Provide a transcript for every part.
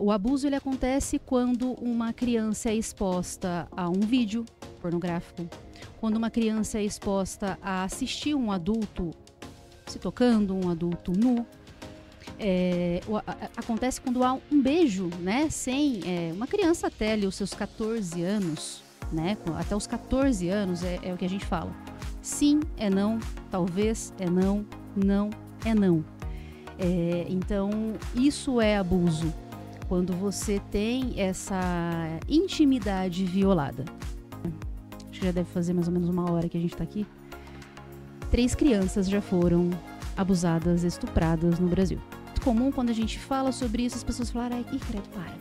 O abuso ele acontece quando uma criança é exposta a um vídeo pornográfico, quando uma criança é exposta a assistir um adulto se tocando, um adulto nu. Acontece quando há um beijo, né, sem uma criança até ali os seus 14 anos, né, até os 14 anos é o que a gente fala. Sim é não, talvez é não, não é não. Então, isso é abuso, quando você tem essa intimidade violada. Acho que já deve fazer mais ou menos 1 hora que a gente tá aqui. 3 crianças já foram abusadas, estupradas no Brasil. Muito comum quando a gente fala sobre isso, as pessoas falam, ai, credo, para.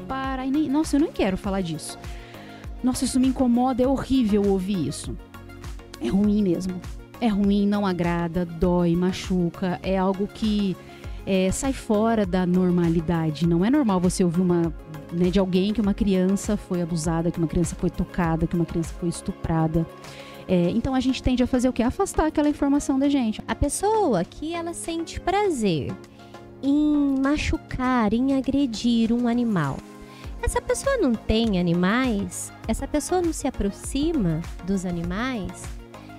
Para, e nossa, eu não quero falar disso. Nossa, isso me incomoda, é horrível ouvir isso. É ruim mesmo. É ruim, não agrada, dói, machuca. É algo que sai fora da normalidade. Não é normal você ouvir de alguém que uma criança foi abusada, que uma criança foi tocada, que uma criança foi estuprada. Então a gente tende a fazer o quê? Afastar aquela informação da gente. A pessoa que ela sente prazer em machucar, em agredir um animal, essa pessoa não tem animais? Essa pessoa não se aproxima dos animais?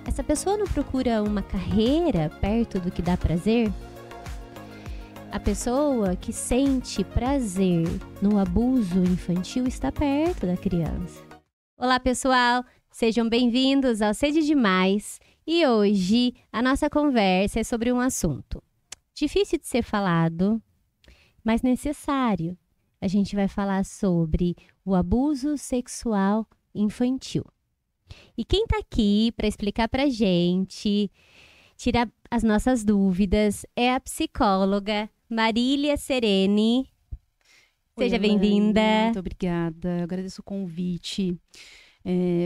Essa pessoa não procura uma carreira perto do que dá prazer? A pessoa que sente prazer no abuso infantil está perto da criança. Olá, pessoal! Sejam bem-vindos ao Sede Demais. E hoje a nossa conversa é sobre um assunto difícil de ser falado, mas necessário. A gente vai falar sobre o abuso sexual infantil. E quem está aqui para explicar para a gente, tirar as nossas dúvidas, é a psicóloga Marília Sereni. Seja bem-vinda. Muito obrigada, eu agradeço o convite.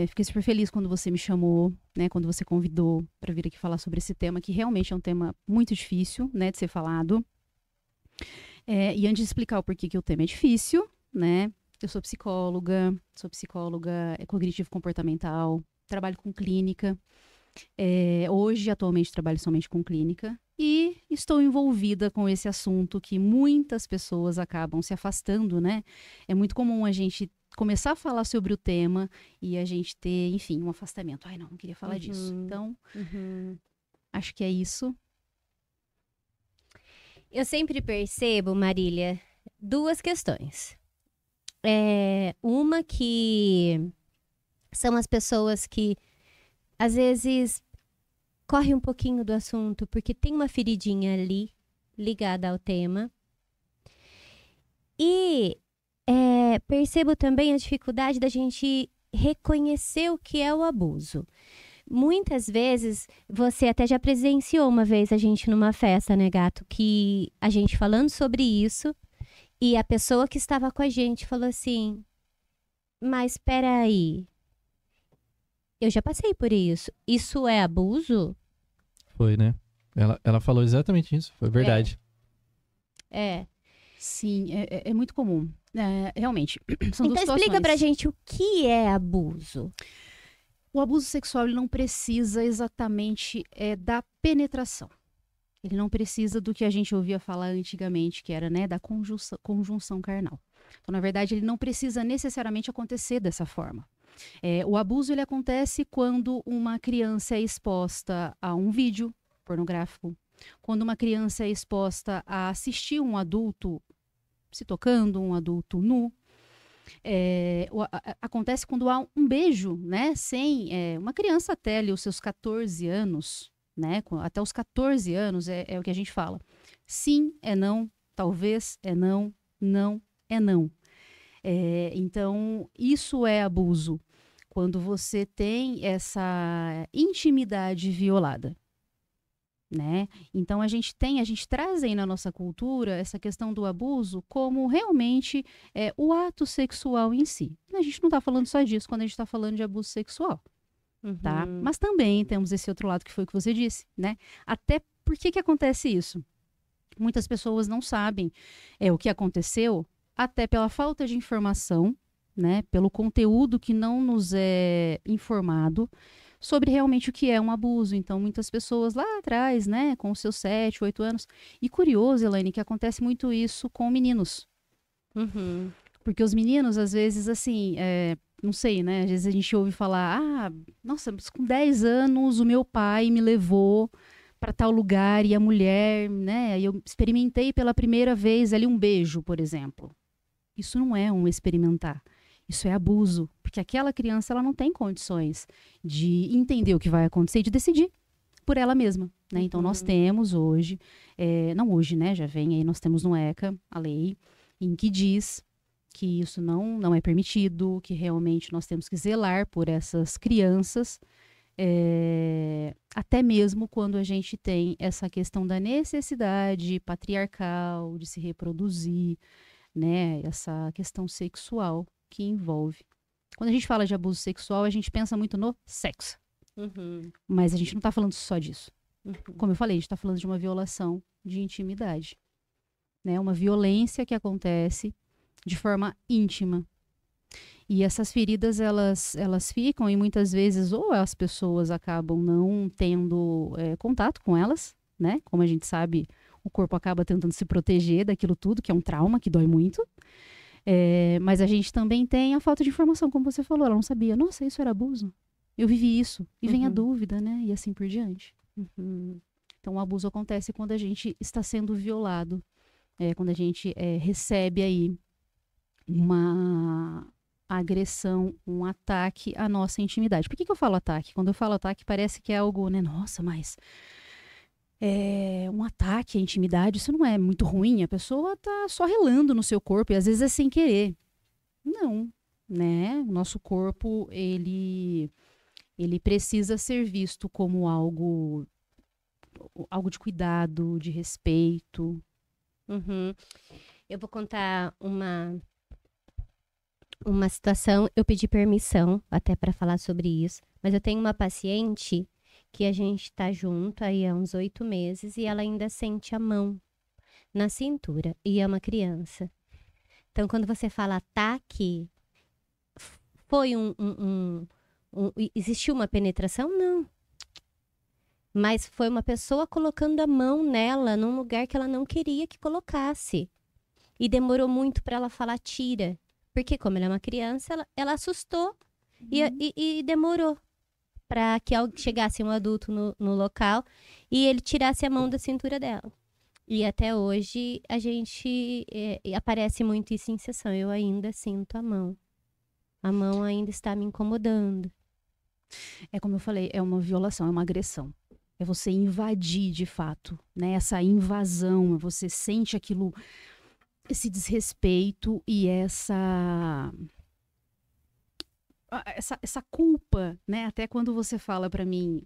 Fiquei super feliz quando você me chamou, né, quando você convidou para vir aqui falar sobre esse tema, que realmente é um tema muito difícil, né, de ser falado. E antes de explicar o porquê que o tema é difícil, né, eu sou psicóloga cognitivo-comportamental, trabalho com clínica. Hoje, atualmente, trabalho somente com clínica e estou envolvida com esse assunto que muitas pessoas acabam se afastando, né? É muito comum a gente começar a falar sobre o tema e a gente ter, enfim, um afastamento. Ai, não queria falar disso. Então, acho que é isso. Eu sempre percebo, Marília, 2 questões. Uma que são as pessoas que, às vezes, correm um pouquinho do assunto porque tem uma feridinha ali ligada ao tema. E percebo também a dificuldade da gente reconhecer o que é o abuso. Muitas vezes, você até já presenciou uma vez a gente numa festa, né, gato? Que a gente falando sobre isso e a pessoa que estava com a gente falou assim, mas espera aí, eu já passei por isso. Isso é abuso? Foi, né? Ela falou exatamente isso, foi verdade. Sim, é muito comum. Realmente, são duas situações. Então explica pra gente o que é abuso. O abuso sexual ele não precisa exatamente da penetração. Ele não precisa do que a gente ouvia falar antigamente, que era, né, da conjunção carnal. Então, na verdade, ele não precisa necessariamente acontecer dessa forma. O abuso ele acontece quando uma criança é exposta a um vídeo pornográfico, quando uma criança é exposta a assistir um adulto se tocando, um adulto nu. Acontece quando há um beijo, né, sem uma criança até ali os seus 14 anos, né, até os 14 anos é o que a gente fala. Sim é não, talvez é não, não é não. Então, isso é abuso, quando você tem essa intimidade violada, né? Então, a gente traz aí na nossa cultura essa questão do abuso como realmente o ato sexual em si. A gente não está falando só disso quando a gente está falando de abuso sexual, tá? Mas também temos esse outro lado que foi o que você disse, né? Até por que acontece isso? Muitas pessoas não sabem o que aconteceu, até pela falta de informação, né, pelo conteúdo que não nos é informado sobre realmente o que é um abuso. Então, muitas pessoas lá atrás, né, com os seus 7, 8 anos, e curioso, Elaine, que acontece muito isso com meninos, Uhum. Porque os meninos, às vezes, assim, não sei, né? Às vezes a gente ouve falar, nossa, mas com 10 anos o meu pai me levou para tal lugar e a mulher, né? E eu experimentei pela primeira vez ali um beijo, por exemplo. Isso não é um experimentar. Isso é abuso, porque aquela criança ela não tem condições de entender o que vai acontecer e de decidir por ela mesma, né? Então nós temos hoje, não hoje, né? Já vem aí, nós temos no ECA a lei em que diz que isso não é permitido, que realmente nós temos que zelar por essas crianças, até mesmo quando a gente tem essa questão da necessidade patriarcal de se reproduzir, né? Essa questão sexual que envolve. Quando a gente fala de abuso sexual, a gente pensa muito no sexo. Uhum. Mas a gente não está falando só disso. Uhum. Como eu falei, a gente está falando de uma violação de intimidade. Né? Uma violência que acontece de forma íntima. E essas feridas, elas ficam e muitas vezes ou as pessoas acabam não tendo contato com elas, né? Como a gente sabe, o corpo acaba tentando se proteger daquilo tudo, que é um trauma, que dói muito. Mas a gente também tem a falta de informação, como você falou, ela não sabia. Nossa, isso era abuso? Eu vivi isso. E vem a dúvida, né? E assim por diante. Então, o abuso acontece quando a gente está sendo violado. Quando a gente recebe aí uma agressão, um ataque à nossa intimidade. Por que eu falo ataque? Quando eu falo ataque, parece que é algo, né? Nossa, mas um ataque à intimidade, isso não é muito ruim. A pessoa tá só relando no seu corpo e às vezes é sem querer. Não, né? O nosso corpo, ele precisa ser visto como algo de cuidado, de respeito. Eu vou contar uma situação. Eu pedi permissão até para falar sobre isso, mas eu tenho uma paciente que a gente está junto aí há uns 8 meses e ela ainda sente a mão na cintura e é uma criança. Então, quando você fala ataque, foi existiu uma penetração? Não. Mas foi uma pessoa colocando a mão nela num lugar que ela não queria que colocasse. E demorou muito para ela falar tira. Porque como ela é uma criança, ela assustou e demorou para que chegasse um adulto no local e ele tirasse a mão da cintura dela. E até hoje a gente aparece muito isso em sessão. Eu ainda sinto a mão. A mão ainda está me incomodando. Como eu falei, é uma violação, é uma agressão. É você invadir de fato, né? Essa invasão, você sente aquilo, esse desrespeito e essa culpa, né? Até quando você fala pra mim,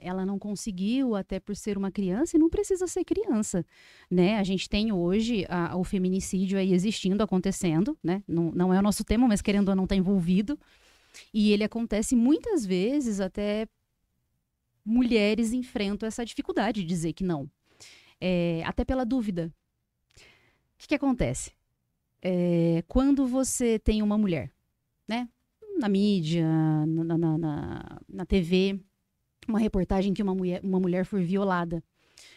ela não conseguiu, até por ser uma criança, e não precisa ser criança, né? A gente tem hoje o feminicídio aí existindo, acontecendo, né? Não é o nosso tema, mas querendo ou não tá envolvido. E ele acontece muitas vezes, até mulheres enfrentam essa dificuldade de dizer que não. Até pela dúvida. O que acontece? Quando você tem uma mulher, né? Na mídia, na TV, uma reportagem que uma mulher foi violada.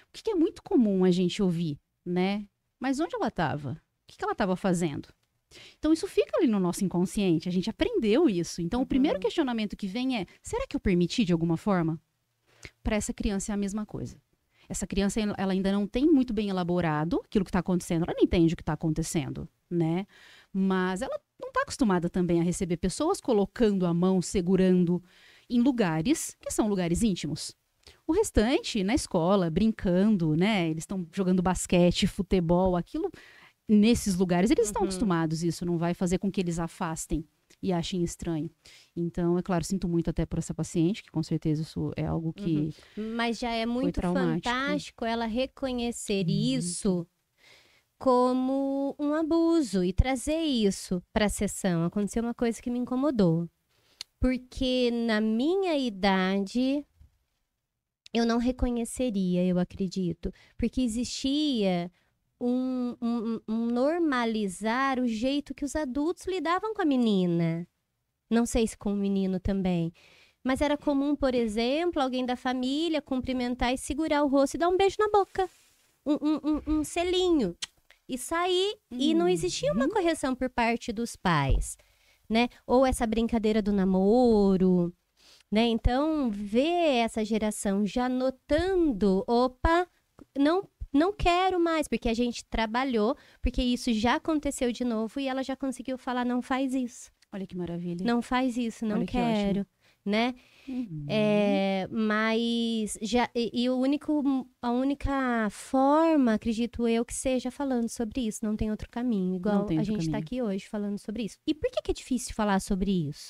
O que é muito comum a gente ouvir, né? Mas onde ela estava? O que ela estava fazendo? Então isso fica ali no nosso inconsciente, a gente aprendeu isso. Então o primeiro questionamento que vem é, será que eu permiti de alguma forma? Para essa criança é a mesma coisa. Essa criança, ela ainda não tem muito bem elaborado aquilo que está acontecendo, ela não entende o que está acontecendo, né? Mas ela não está acostumada também a receber pessoas colocando a mão, segurando em lugares que são lugares íntimos. O restante, na escola, brincando, né? Eles estão jogando basquete, futebol, aquilo, nesses lugares, eles estão acostumados, isso não vai fazer com que eles afastem e achem estranho. Então, é claro, sinto muito até por essa paciente, que com certeza isso é algo que Mas já é muito fantástico ela reconhecer isso como um abuso e trazer isso para a sessão. Aconteceu uma coisa que me incomodou. Porque na minha idade, eu não reconheceria, eu acredito. Porque existia um normalizar o jeito que os adultos lidavam com a menina. Não sei se com o menino também. Mas era comum, por exemplo, alguém da família cumprimentar e segurar o rosto e dar um beijo na boca. Um selinho. e sair, e não existia uma correção por parte dos pais, né? Ou essa brincadeira do namoro, né? Então, ver essa geração já notando, opa, não quero mais, porque a gente trabalhou, porque isso já aconteceu de novo e ela já conseguiu falar, não faz isso. Olha que maravilha. Não faz isso, não Olha que quero, ótimo. né? Mas já a única forma, acredito eu, que seja falando sobre isso. Não tem outro caminho, igual tem a outro gente está caminho. aqui hoje falando sobre isso. E por que é difícil falar sobre isso?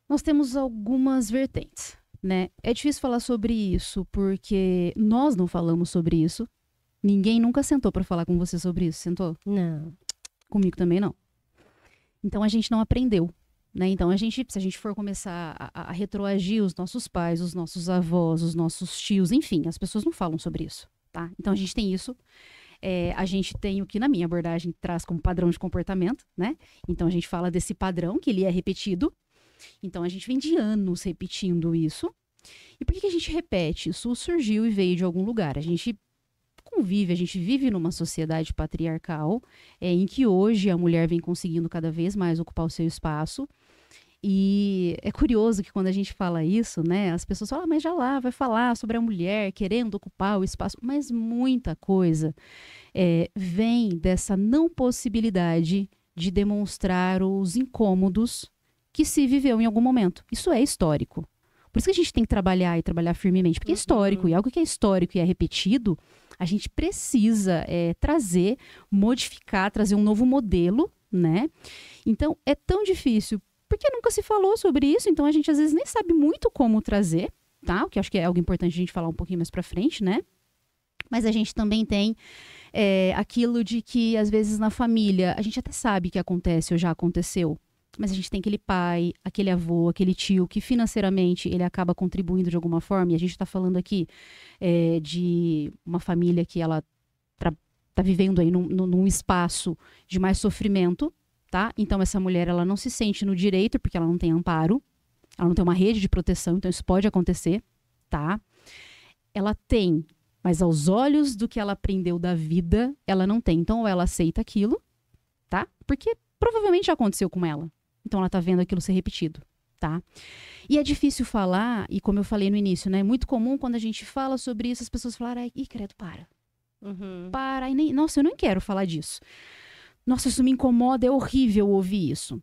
Nós temos algumas vertentes, né? É difícil falar sobre isso porque nós não falamos sobre isso. Ninguém nunca sentou para falar com você sobre isso, sentou? Não. Comigo também não. Então a gente não aprendeu, né? Então se a gente for começar a retroagir os nossos pais, os nossos avós, os nossos tios, enfim, as pessoas não falam sobre isso, tá? Então a gente tem isso. A gente tem o que na minha abordagem traz como padrão de comportamento, né? Então a gente fala desse padrão que ele é repetido. Então a gente vem de anos repetindo isso. E por que a gente repete? Isso surgiu e veio de algum lugar. A gente vive numa sociedade patriarcal, em que hoje a mulher vem conseguindo cada vez mais ocupar o seu espaço. E é curioso que quando a gente fala isso, né, as pessoas falam, mas já lá vai falar sobre a mulher querendo ocupar o espaço, mas muita coisa vem dessa não possibilidade de demonstrar os incômodos que se viveu em algum momento. Isso é histórico. Por isso que a gente tem que trabalhar e trabalhar firmemente, porque é histórico, e algo que é histórico e é repetido, a gente precisa trazer, modificar, trazer um novo modelo, né? Então, é tão difícil, porque nunca se falou sobre isso, então a gente às vezes nem sabe muito como trazer, tá? O que eu acho que é algo importante a gente falar um pouquinho mais pra frente, né? Mas a gente também tem aquilo de que, às vezes, na família, a gente até sabe que acontece ou já aconteceu, mas a gente tem aquele pai, aquele avô, aquele tio que financeiramente ele acaba contribuindo de alguma forma. E a gente está falando aqui de uma família que ela tá vivendo aí num espaço de mais sofrimento, tá? Então essa mulher ela não se sente no direito porque ela não tem amparo, ela não tem uma rede de proteção, então isso pode acontecer, tá? Ela tem, mas aos olhos do que ela aprendeu da vida, ela não tem. Então ou ela aceita aquilo, tá? Porque provavelmente já aconteceu com ela. Então ela tá vendo aquilo ser repetido, tá? E é difícil falar, e como eu falei no início, né? É muito comum quando a gente fala sobre isso, as pessoas falarem, ai, credo, para. Para, e nossa, eu não quero falar disso. Nossa, isso me incomoda, é horrível ouvir isso.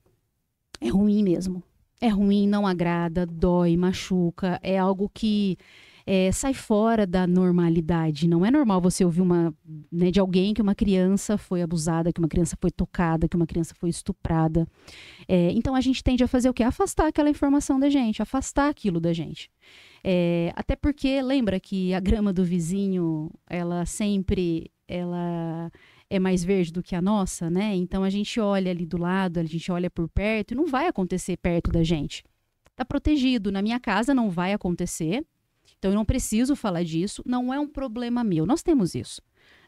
É ruim mesmo. É ruim, não agrada, dói, machuca, é algo que sai fora da normalidade. Não é normal você ouvir de alguém que uma criança foi abusada, que uma criança foi tocada, que uma criança foi estuprada. Então a gente tende a fazer o quê? Afastar aquela informação da gente, afastar aquilo da gente. Até porque lembra que a grama do vizinho, ela é mais verde do que a nossa, né? Então a gente olha ali do lado, a gente olha por perto e não vai acontecer perto da gente. Tá protegido. Na minha casa não vai acontecer. Então, eu não preciso falar disso, não é um problema meu. Nós temos isso,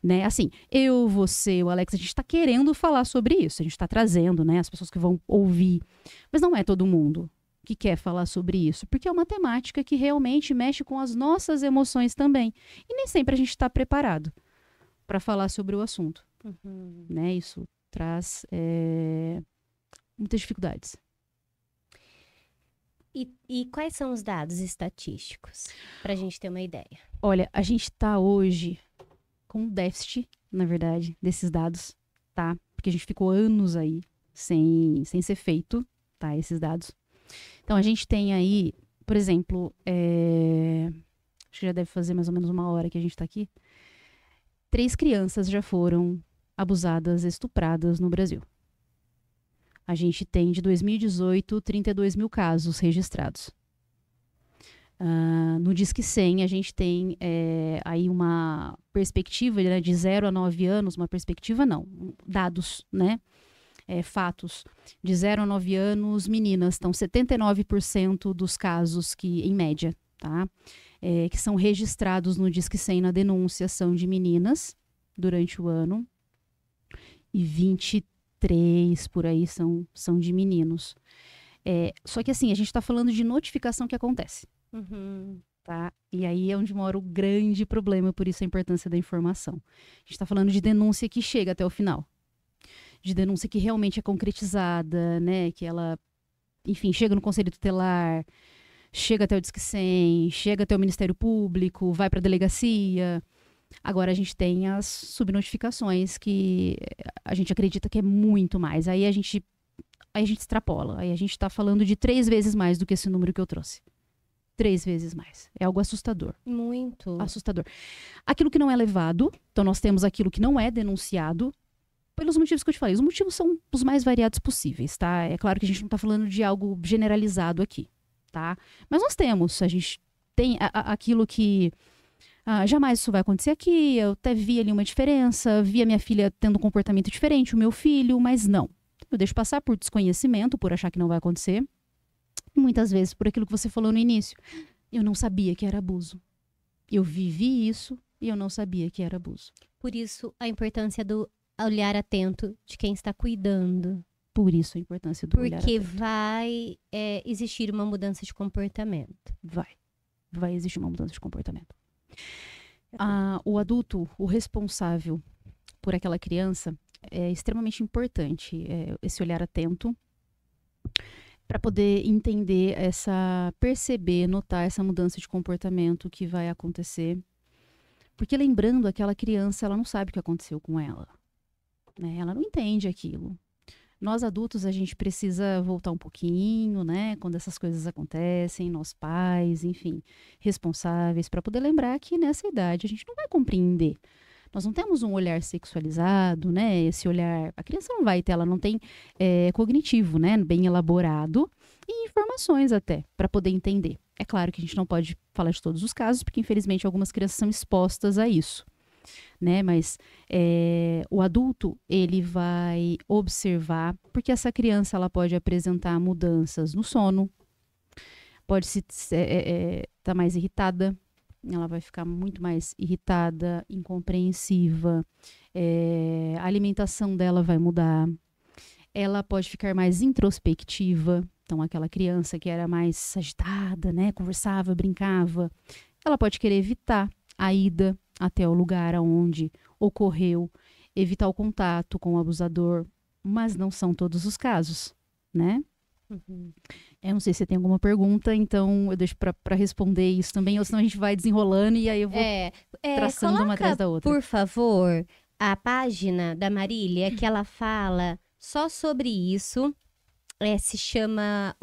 né? Assim, eu, você, o Alex, a gente está querendo falar sobre isso, a gente está trazendo, né, as pessoas que vão ouvir. Mas não é todo mundo que quer falar sobre isso, porque é uma temática que realmente mexe com as nossas emoções também. E nem sempre a gente está preparado para falar sobre o assunto, né? Isso traz muitas dificuldades. E quais são os dados estatísticos, para a gente ter uma ideia? Olha, a gente está hoje com um déficit, na verdade, desses dados, tá? Porque a gente ficou anos aí sem ser feito, tá? Esses dados. Então, a gente tem aí, por exemplo, acho que já deve fazer mais ou menos 1 hora que a gente está aqui. 3 crianças já foram abusadas, estupradas no Brasil. A gente tem, de 2018, 32 mil casos registrados. No Disque 100, a gente tem aí uma perspectiva, né, de 0 a 9 anos, uma perspectiva não, dados, né, fatos. De 0 a 9 anos, meninas, estão 79% dos casos que, em média, tá, que são registrados no Disque 100 na denúncia são de meninas durante o ano, e 23 por aí são de meninos. Só que assim, a gente está falando de notificação que acontece. tá? E aí é onde mora o grande problema, por isso a importância da informação. A gente está falando de denúncia que chega até o final. De denúncia que realmente é concretizada, né? Que ela, enfim, chega no Conselho Tutelar, chega até o Disque 100, chega até o Ministério Público, vai para a delegacia. Agora a gente tem as subnotificações que a gente acredita que é muito mais. Aí a gente extrapola. Aí a gente está falando de 3 vezes mais do que esse número que eu trouxe. 3 vezes mais. É algo assustador. Muito. Assustador. Aquilo que não é levado, então nós temos aquilo que não é denunciado, pelos motivos que eu te falei. Os motivos são os mais variados possíveis, tá? É claro que a gente não está falando de algo generalizado aqui, tá? Mas a gente tem aquilo que jamais isso vai acontecer aqui, eu até vi ali uma diferença, vi a minha filha tendo um comportamento diferente, o meu filho, mas não. Eu deixo passar por desconhecimento, por achar que não vai acontecer. Muitas vezes por aquilo que você falou no início. Eu não sabia que era abuso. Eu vivi isso e eu não sabia que era abuso. Por isso, a importância do olhar atento de quem está cuidando. Por isso a importância do olhar Porque atento. vai existir uma mudança de comportamento. Vai existir uma mudança de comportamento. O adulto, o responsável por aquela criança, é extremamente importante esse olhar atento para poder entender perceber, notar essa mudança de comportamento que vai acontecer. Porque lembrando, aquela criança, ela não sabe o que aconteceu com ela, né? Ela não entende aquilo. Nós adultos, a gente precisa voltar um pouquinho, né? Quando essas coisas acontecem, nós pais, enfim, responsáveis, para poder lembrar que nessa idade a gente não vai compreender. Nós não temos um olhar sexualizado, né? Esse olhar, a criança não vai ter, ela não tem cognitivo, né? Bem elaborado e informações até para poder entender. É claro que a gente não pode falar de todos os casos, porque infelizmente algumas crianças são expostas a isso, né? Mas o adulto, ele vai observar, porque essa criança ela pode apresentar mudanças no sono, pode estar mais irritada, ela vai ficar muito mais irritada, incompreensiva, a alimentação dela vai mudar, ela pode ficar mais introspectiva. Então, aquela criança que era mais agitada, né, conversava, brincava, ela pode querer evitar a ida até o lugar onde ocorreu, evitar o contato com o abusador, mas não são todos os casos, né? Uhum. Eu não sei se você tem alguma pergunta, então eu deixo para responder isso também, ou senão a gente vai desenrolando e aí eu vou traçando uma atrás da outra. Por favor, a página da Marília que ela fala só sobre isso. Se chama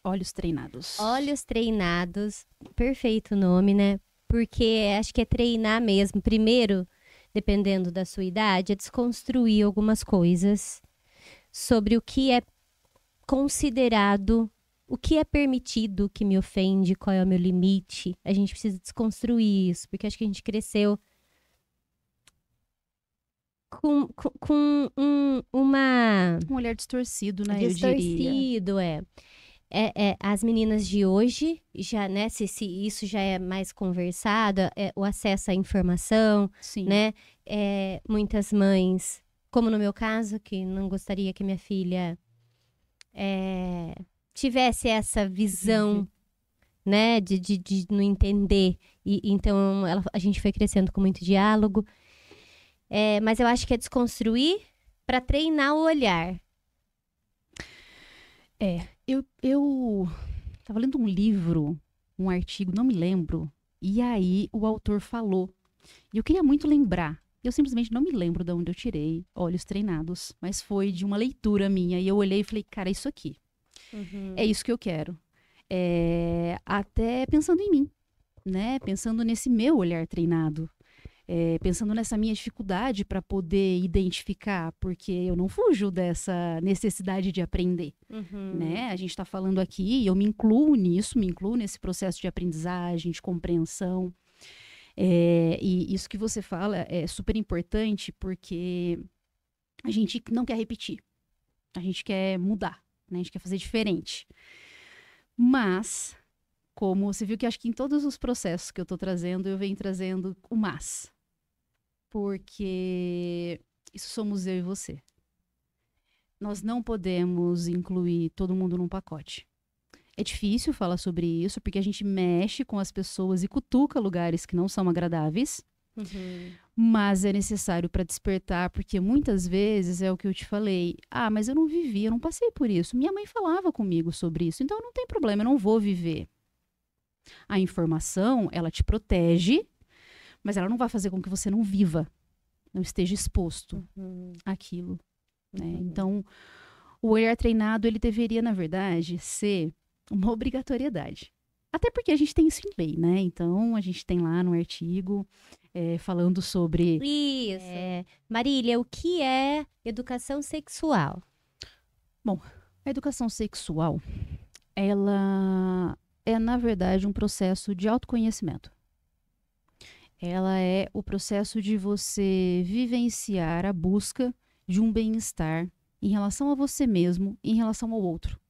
Olhos Treinados. Olhos Treinados. Perfeito nome, né? Porque acho que é treinar mesmo. Primeiro, dependendo da sua idade, é desconstruir algumas coisas sobre o que é considerado, o que é permitido, que me ofende, qual é o meu limite. A gente precisa desconstruir isso, porque acho que a gente cresceu com um olhar distorcido, né? Distorcido, as meninas de hoje, já, né, se isso já é mais conversado, o acesso à informação, Sim. né? Muitas mães, como no meu caso, que não gostaria que minha filha tivesse essa visão, né, de não entender. Então, a gente foi crescendo com muito diálogo. Mas eu acho que é desconstruir para treinar o olhar. Eu tava lendo um livro, um artigo, não me lembro, e aí o autor falou, e eu queria muito lembrar, eu simplesmente não me lembro de onde eu tirei Olhos Treinados, mas foi de uma leitura minha, e eu olhei e falei, cara, é isso aqui, é isso que eu quero, até pensando em mim, né, pensando nesse meu olhar treinado, pensando nessa minha dificuldade para poder identificar, porque eu não fujo dessa necessidade de aprender, né? A gente está falando aqui, e eu me incluo nisso, me incluo nesse processo de aprendizagem, de compreensão. E isso que você fala é super importante, porque a gente não quer repetir, a gente quer mudar, né? A gente quer fazer diferente. Mas, como você viu que acho que em todos os processos que eu estou trazendo, eu venho trazendo o mas. Porque isso somos eu e você. Nós não podemos incluir todo mundo num pacote. É difícil falar sobre isso, porque a gente mexe com as pessoas e cutuca lugares que não são agradáveis, mas é necessário para despertar, porque muitas vezes é o que eu te falei. Ah, mas eu não vivi, eu não passei por isso. Minha mãe falava comigo sobre isso, então não tem problema, eu não vou viver. A informação, ela te protege, mas ela não vai fazer com que você não viva, não esteja exposto àquilo, né? Então, o olhar treinado, ele deveria, na verdade, ser uma obrigatoriedade. Até porque a gente tem isso em lei, né? Então, a gente tem lá no artigo falando sobre... Isso. Marília, o que é educação sexual? Bom, a educação sexual, ela é, na verdade, um processo de autoconhecimento. Ela é o processo de você vivenciar a busca de um bem-estar em relação a você mesmo e em relação ao outro.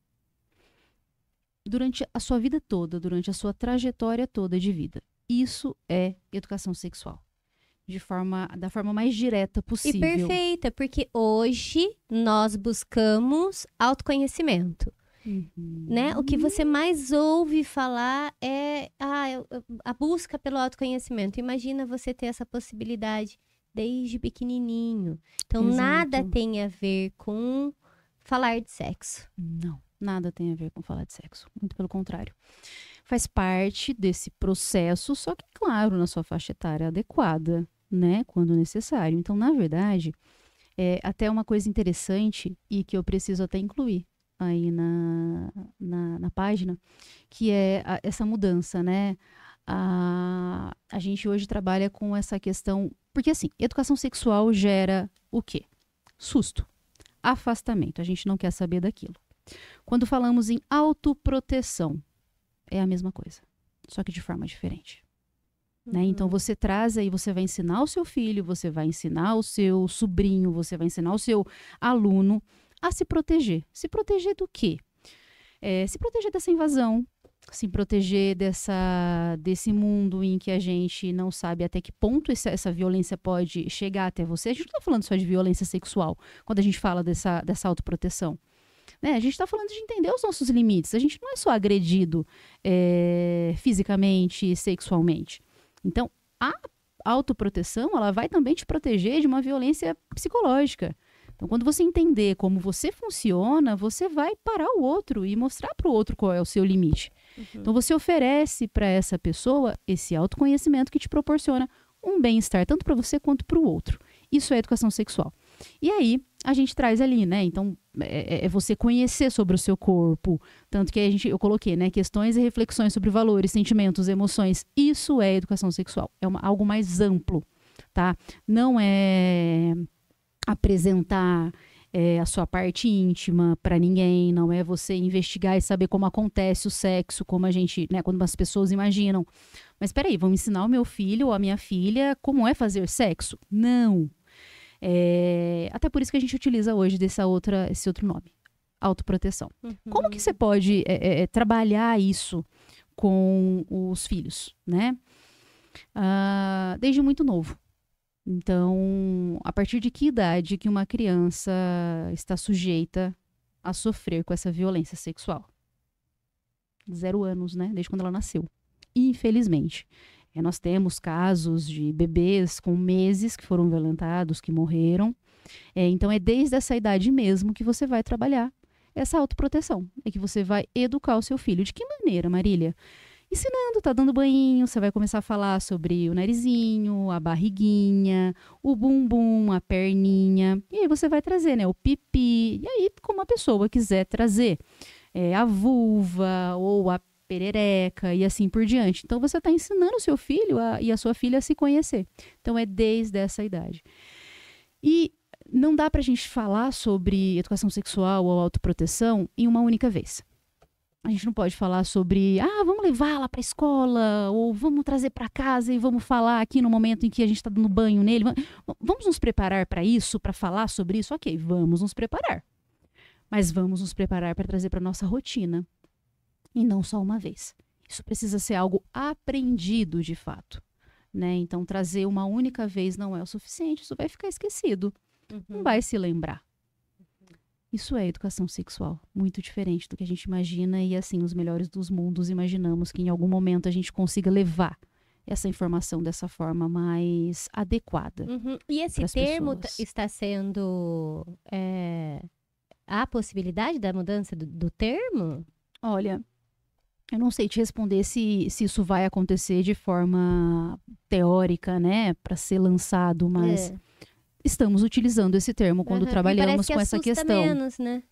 Durante a sua vida toda, durante a sua trajetória toda de vida. Isso é educação sexual. Da forma mais direta possível. E perfeita, porque hoje nós buscamos autoconhecimento. Né? O que você mais ouve falar é a busca pelo autoconhecimento. Imagina você ter essa possibilidade desde pequenininho. Então, Exato. Nada tem a ver com falar de sexo. Não, nada tem a ver com falar de sexo. Muito pelo contrário. Faz parte desse processo, só que, claro, na sua faixa etária adequada, né? Quando necessário. Então, na verdade, é até uma coisa interessante e que eu preciso até incluir aí na página, que é essa mudança, né? A gente hoje trabalha com essa questão... Porque, assim, educação sexual gera o quê? Susto, afastamento. A gente não quer saber daquilo. Quando falamos em autoproteção, é a mesma coisa, só que de forma diferente. Né? Então, você traz aí, você vai ensinar o seu filho, você vai ensinar o seu sobrinho, você vai ensinar o seu aluno a se proteger. Se proteger do quê? Se proteger dessa invasão, se proteger desse mundo em que a gente não sabe até que ponto essa violência pode chegar até você. A gente não está falando só de violência sexual, quando a gente fala dessa autoproteção. Né? A gente está falando de entender os nossos limites. A gente não é só agredido fisicamente, sexualmente. Então, a autoproteção, ela vai também te proteger de uma violência psicológica. Então, quando você entender como você funciona, você vai parar o outro e mostrar para o outro qual é o seu limite. Então, você oferece para essa pessoa esse autoconhecimento que te proporciona um bem-estar, tanto para você quanto para o outro. Isso é educação sexual. E aí, a gente traz ali, né? Então, é você conhecer sobre o seu corpo. Tanto que eu coloquei, né? Questões e reflexões sobre valores, sentimentos, emoções. Isso é educação sexual. É algo mais amplo, tá? Não é apresentar a sua parte íntima para ninguém, não é você investigar e saber como acontece o sexo, como a gente, né, quando as pessoas imaginam. Mas peraí, vamos ensinar o meu filho ou a minha filha como é fazer sexo? Não. Até por isso que a gente utiliza hoje esse outro nome, autoproteção. Como que você pode trabalhar isso com os filhos, né? Desde muito novo. Então, a partir de que idade que uma criança está sujeita a sofrer com essa violência sexual? 0 anos, né? Desde quando ela nasceu. Infelizmente. Nós temos casos de bebês com meses que foram violentados, que morreram. Então, é desde essa idade mesmo que você vai trabalhar essa autoproteção. É que você vai educar o seu filho. De que maneira, Marília? Ensinando, tá dando banho, você vai começar a falar sobre o narizinho, a barriguinha, o bumbum, a perninha. E aí você vai trazer, né, o pipi. E aí, como a pessoa quiser trazer a vulva ou a perereca e assim por diante. Então, você está ensinando o seu filho e a sua filha a se conhecer. Então, é desde essa idade. E não dá pra gente falar sobre educação sexual ou autoproteção em uma única vez. A gente não pode falar sobre, vamos levá-la para a escola, ou vamos trazer para casa e vamos falar aqui no momento em que a gente está dando banho nele. Vamos nos preparar para isso, para falar sobre isso? Ok, vamos nos preparar. Mas vamos nos preparar para trazer para nossa rotina. E não só uma vez. Isso precisa ser algo aprendido de fato. Né? Então, trazer uma única vez não é o suficiente, isso vai ficar esquecido. Não vai se lembrar. Isso é educação sexual, muito diferente do que a gente imagina e assim, os melhores dos mundos imaginamos que em algum momento a gente consiga levar essa informação dessa forma mais adequada. Uhum. E esse pras termo pessoas. está sendo... há a possibilidade da mudança do termo? Olha, eu não sei te responder se isso vai acontecer de forma teórica, né, para ser lançado, mas estamos utilizando esse termo quando Uhum. trabalhamos E com parece essa que assusta questão. menos, né?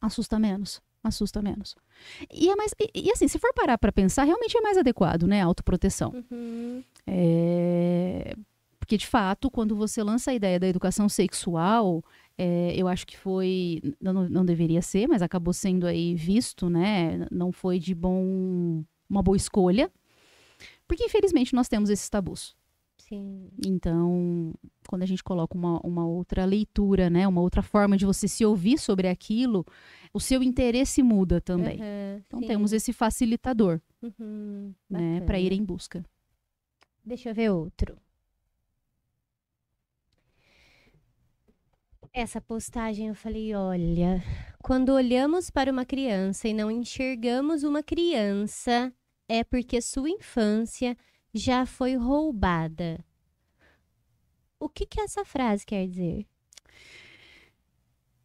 Assusta menos. Assusta menos. E, e assim, se for parar para pensar, realmente é mais adequado, né? A autoproteção. Uhum. Porque, de fato, quando você lança a ideia da educação sexual, eu acho que foi... Não deveria ser, mas acabou sendo aí visto, né? Não foi de uma boa escolha. Porque, infelizmente, nós temos esses tabus. Sim. Então, quando a gente coloca uma outra leitura, né, uma outra forma de você se ouvir sobre aquilo, o seu interesse muda também. Uhum, Então, sim. temos esse facilitador, Uhum, né, para bacana. ir em busca. Deixa eu ver outro. Essa postagem eu falei, olha, quando olhamos para uma criança e não enxergamos uma criança, é porque sua infância já foi roubada. O que essa frase quer dizer?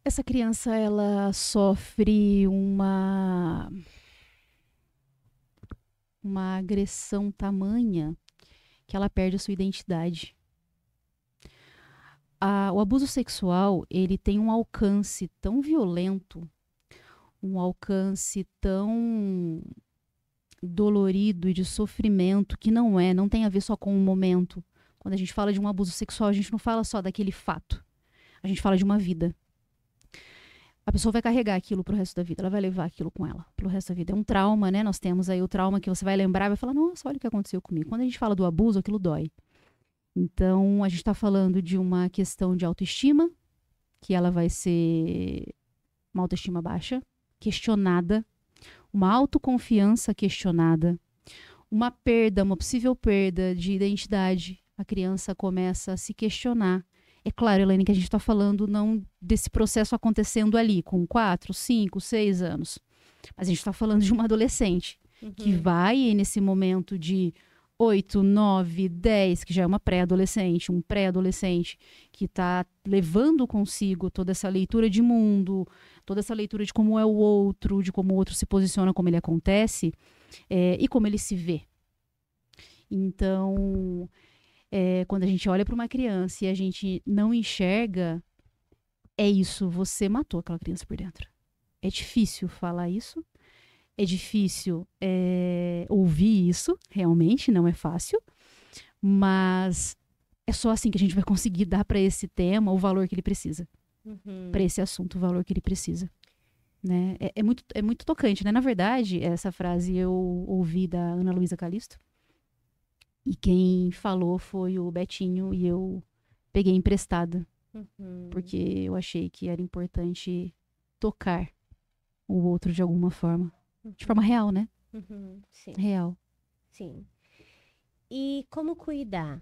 Essa criança, ela sofre uma agressão tamanha que ela perde a sua identidade. O abuso sexual, ele tem um alcance tão violento, um alcance tão dolorido e de sofrimento que não tem a ver só com o momento. Quando a gente fala de um abuso sexual, a gente não fala só daquele fato. A gente fala de uma vida. A pessoa vai carregar aquilo pro resto da vida, ela vai levar aquilo com ela pro resto da vida. É um trauma, né? Nós temos aí o trauma que você vai lembrar e vai falar, nossa, olha o que aconteceu comigo. Quando a gente fala do abuso, aquilo dói. Então, a gente está falando de uma questão de autoestima, que ela vai ser uma autoestima baixa, questionada, uma autoconfiança questionada, uma possível perda de identidade. A criança começa a se questionar. É claro, Elaine, que a gente está falando não desse processo acontecendo ali, com 4, 5, 6 anos. Mas a gente está falando de uma adolescente que vai nesse momento de 8, 9, 10, que já é uma pré-adolescente, um pré-adolescente, que está levando consigo toda essa leitura de mundo, toda essa leitura de como é o outro, de como o outro se posiciona, como ele acontece, e como ele se vê. Então, quando a gente olha para uma criança e a gente não enxerga, é isso, você matou aquela criança por dentro. É difícil falar isso, é difícil ouvir isso, realmente, não é fácil, mas é só assim que a gente vai conseguir dar para esse tema o valor que ele precisa, para esse assunto, o valor que ele precisa. Né? É muito tocante, né? Na verdade, essa frase eu ouvi da Ana Luísa Calisto, e quem falou foi o Betinho, e eu peguei emprestada, porque eu achei que era importante tocar o outro de alguma forma. De forma real, né? Sim. Real. Sim. E como cuidar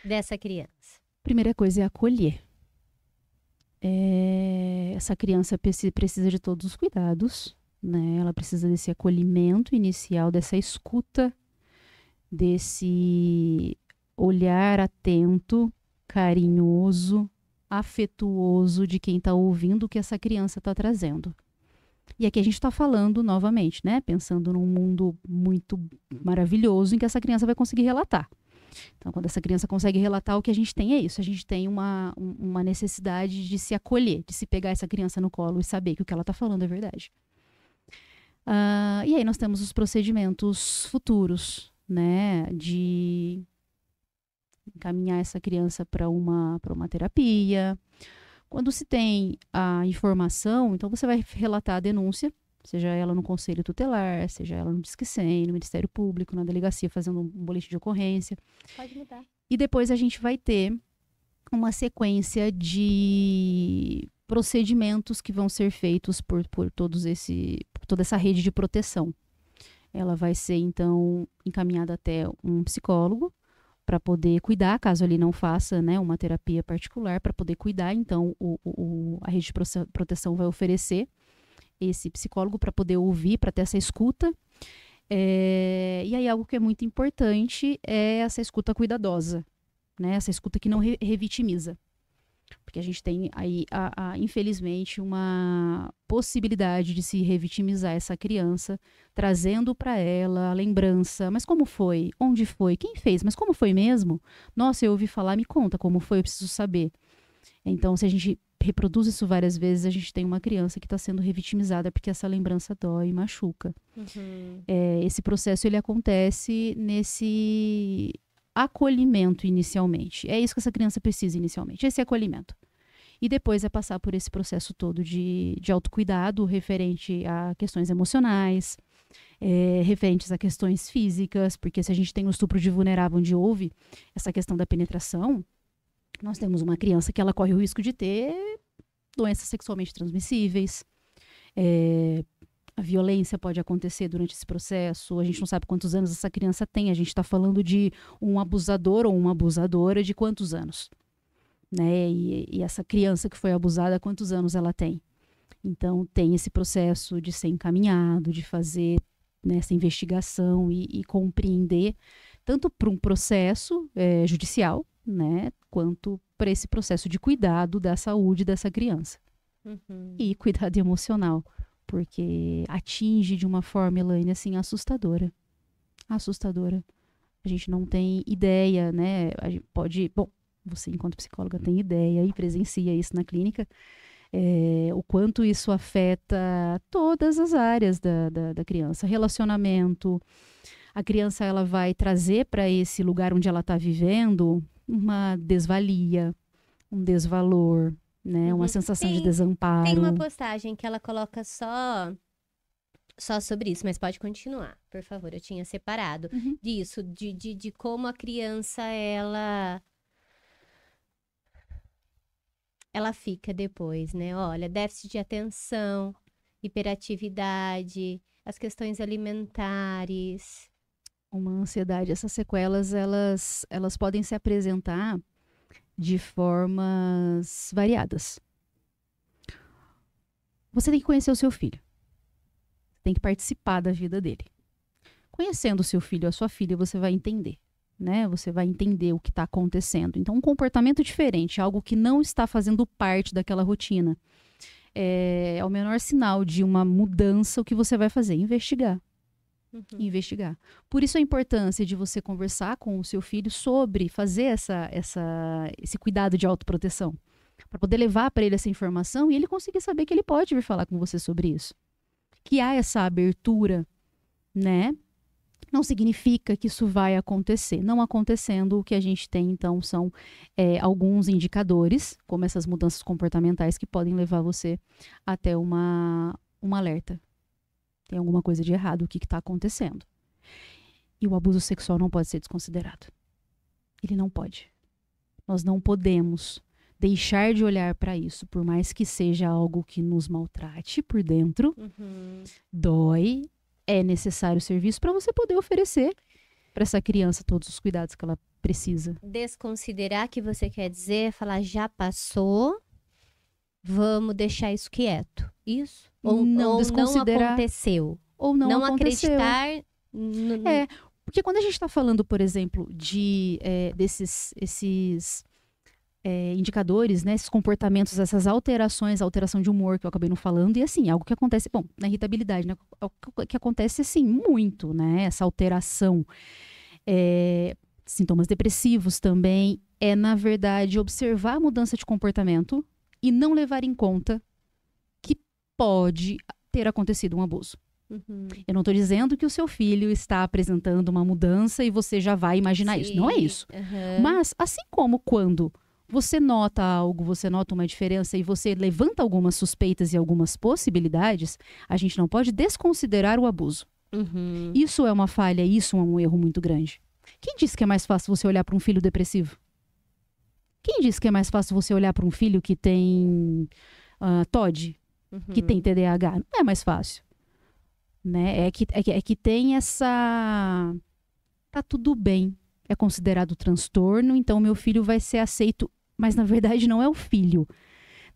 dessa criança? Primeira coisa é acolher. Essa criança precisa de todos os cuidados, né? Ela precisa desse acolhimento inicial, dessa escuta, desse olhar atento, carinhoso, afetuoso de quem está ouvindo o que essa criança está trazendo. E aqui a gente está falando novamente, né? Pensando num mundo muito maravilhoso em que essa criança vai conseguir relatar. Então, quando essa criança consegue relatar, o que a gente tem é isso. A gente tem uma necessidade de se acolher, de se pegar essa criança no colo e saber que o que ela está falando é verdade. E aí nós temos os procedimentos futuros, né? De encaminhar essa criança para uma terapia. Quando se tem a informação, então você vai relatar a denúncia, seja ela no conselho tutelar, seja ela no Disque 100, no Ministério Público, na delegacia, fazendo um boletim de ocorrência. Pode mudar. E depois a gente vai ter uma sequência de procedimentos que vão ser feitos por toda essa rede de proteção. Ela vai ser, então, encaminhada até um psicólogo, para poder cuidar, caso ele não faça, né, uma terapia particular, para poder cuidar. Então, a rede de proteção vai oferecer esse psicólogo para poder ouvir, para ter essa escuta. E aí algo que é muito importante é essa escuta cuidadosa, né? Essa escuta que não revitimiza. Porque a gente tem aí, infelizmente, uma possibilidade de se revitimizar essa criança, trazendo para ela a lembrança. Mas como foi? Onde foi? Quem fez? Mas como foi mesmo? Nossa, eu ouvi falar, me conta como foi, eu preciso saber. Então, se a gente reproduz isso várias vezes, a gente tem uma criança que está sendo revitimizada porque essa lembrança dói e machuca. Esse processo, ele acontece nesse acolhimento inicialmente. É isso que essa criança precisa inicialmente, esse acolhimento. E depois é passar por esse processo todo de autocuidado referente a questões emocionais, referentes a questões físicas, porque se a gente tem um estupro de vulnerável onde houve essa questão da penetração, nós temos uma criança que ela corre o risco de ter doenças sexualmente transmissíveis, a violência pode acontecer durante esse processo, a gente não sabe quantos anos essa criança tem, a gente está falando de um abusador ou uma abusadora de quantos anos, né? E essa criança que foi abusada, quantos anos ela tem? Então, tem esse processo de ser encaminhado, de fazer, né, essa investigação e compreender, tanto para um processo judicial, né, quanto para esse processo de cuidado da saúde dessa criança. E cuidado emocional, porque atinge de uma forma, Elaine, assim, assustadora. Assustadora. A gente não tem ideia, né? A gente pode... Bom, você, enquanto psicóloga, tem ideia e presencia isso na clínica, o quanto isso afeta todas as áreas da criança. Relacionamento. A criança, ela vai trazer para esse lugar onde ela está vivendo uma desvalia, um desvalor, né? Uma sensação de desamparo. Tem uma postagem que ela coloca só sobre isso, mas pode continuar, por favor. Eu tinha separado disso, de como a criança, ela fica depois, né? Olha, déficit de atenção, hiperatividade, as questões alimentares. Uma ansiedade, essas sequelas, elas podem se apresentar de formas variadas. Você tem que conhecer o seu filho. Tem que participar da vida dele. Conhecendo o seu filho, a sua filha, você vai entender, né? Você vai entender o que está acontecendo. Então, um comportamento diferente, algo que não está fazendo parte daquela rotina, é o menor sinal de uma mudança. O que você vai fazer? Investigar. Investigar. Por isso a importância de você conversar com o seu filho sobre fazer esse cuidado de autoproteção. Para poder levar para ele essa informação e ele conseguir saber que ele pode vir falar com você sobre isso. Que há essa abertura, né? Não significa que isso vai acontecer. Não acontecendo, o que a gente tem, então, são alguns indicadores, como essas mudanças comportamentais, que podem levar você até um alerta. Tem alguma coisa de errado, o que está acontecendo. E o abuso sexual não pode ser desconsiderado. Ele não pode. Nós não podemos deixar de olhar para isso, por mais que seja algo que nos maltrate por dentro, dói, é necessário serviço para você poder oferecer para essa criança todos os cuidados que ela precisa. Desconsiderar, que você quer dizer, falar já passou, vamos deixar isso quieto. Isso? Ou não aconteceu. Ou não aconteceu. Acreditar... Porque quando a gente está falando, por exemplo, desses indicadores, né, esses comportamentos, essas alterações, alteração de humor que eu acabei não falando, e assim, algo que acontece, bom, na irritabilidade, né, que acontece assim, muito, né, essa alteração, sintomas depressivos também, na verdade, observar a mudança de comportamento e não levar em conta que pode ter acontecido um abuso. Eu não estou dizendo que o seu filho está apresentando uma mudança e você já vai imaginar isso. Não é isso. Mas, assim como quando você nota algo, você nota uma diferença e você levanta algumas suspeitas e algumas possibilidades, a gente não pode desconsiderar o abuso. Isso é uma falha, isso é um erro muito grande. Quem disse que é mais fácil você olhar para um filho depressivo? Quem disse que é mais fácil você olhar para um filho que tem TOD, que tem TDAH? Não é mais fácil. Né? É que tem essa... Tá tudo bem. é considerado transtorno, então meu filho vai ser aceito, mas na verdade não é o filho,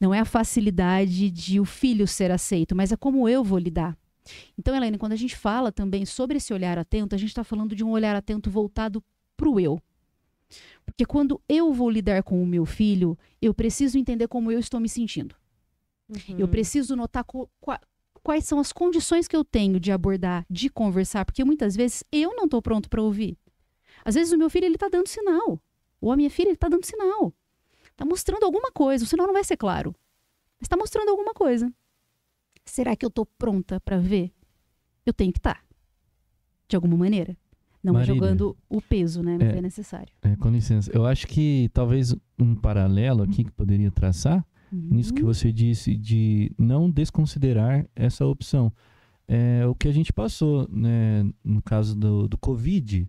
não é a facilidade de o filho ser aceito, mas é como eu vou lidar. Então, Elaine, quando a gente fala também sobre esse olhar atento, a gente está falando de um olhar atento voltado para o eu. Porque quando eu vou lidar com o meu filho, eu preciso entender como eu estou me sentindo. Eu preciso notar quais são as condições que eu tenho de abordar, de conversar, porque muitas vezes eu não estou pronto para ouvir. Às vezes o meu filho está dando sinal, ou a minha filha está dando sinal. Está mostrando alguma coisa, o sinal não vai ser claro, mas está mostrando alguma coisa. Será que eu estou pronta para ver? Eu tenho que estar, de alguma maneira. Não é jogando o peso, né? Mas é necessário. Com licença, eu acho que talvez um paralelo aqui que poderia traçar, nisso que você disse, de não desconsiderar essa opção. O que a gente passou, né, no caso do Covid,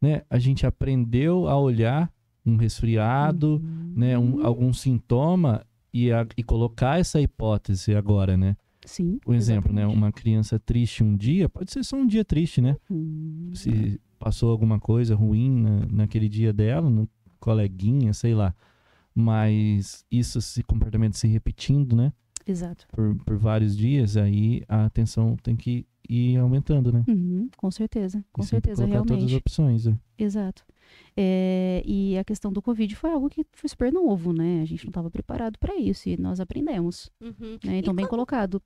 né, a gente aprendeu a olhar um resfriado, né, algum sintoma e colocar essa hipótese agora, né? Sim. O exemplo, né, uma criança triste um dia, pode ser só um dia triste, né? Se passou alguma coisa ruim naquele dia dela, no coleguinha, sei lá. Mas esse comportamento se repetindo, né? Exato. Por vários dias, aí a atenção tem que ir aumentando, né? Com certeza, com e sempre certeza, colocar realmente. todas as opções. Né? Exato. E a questão do Covid foi algo que foi super novo, né? A gente não estava preparado para isso e nós aprendemos. Né? Então, bem colocado.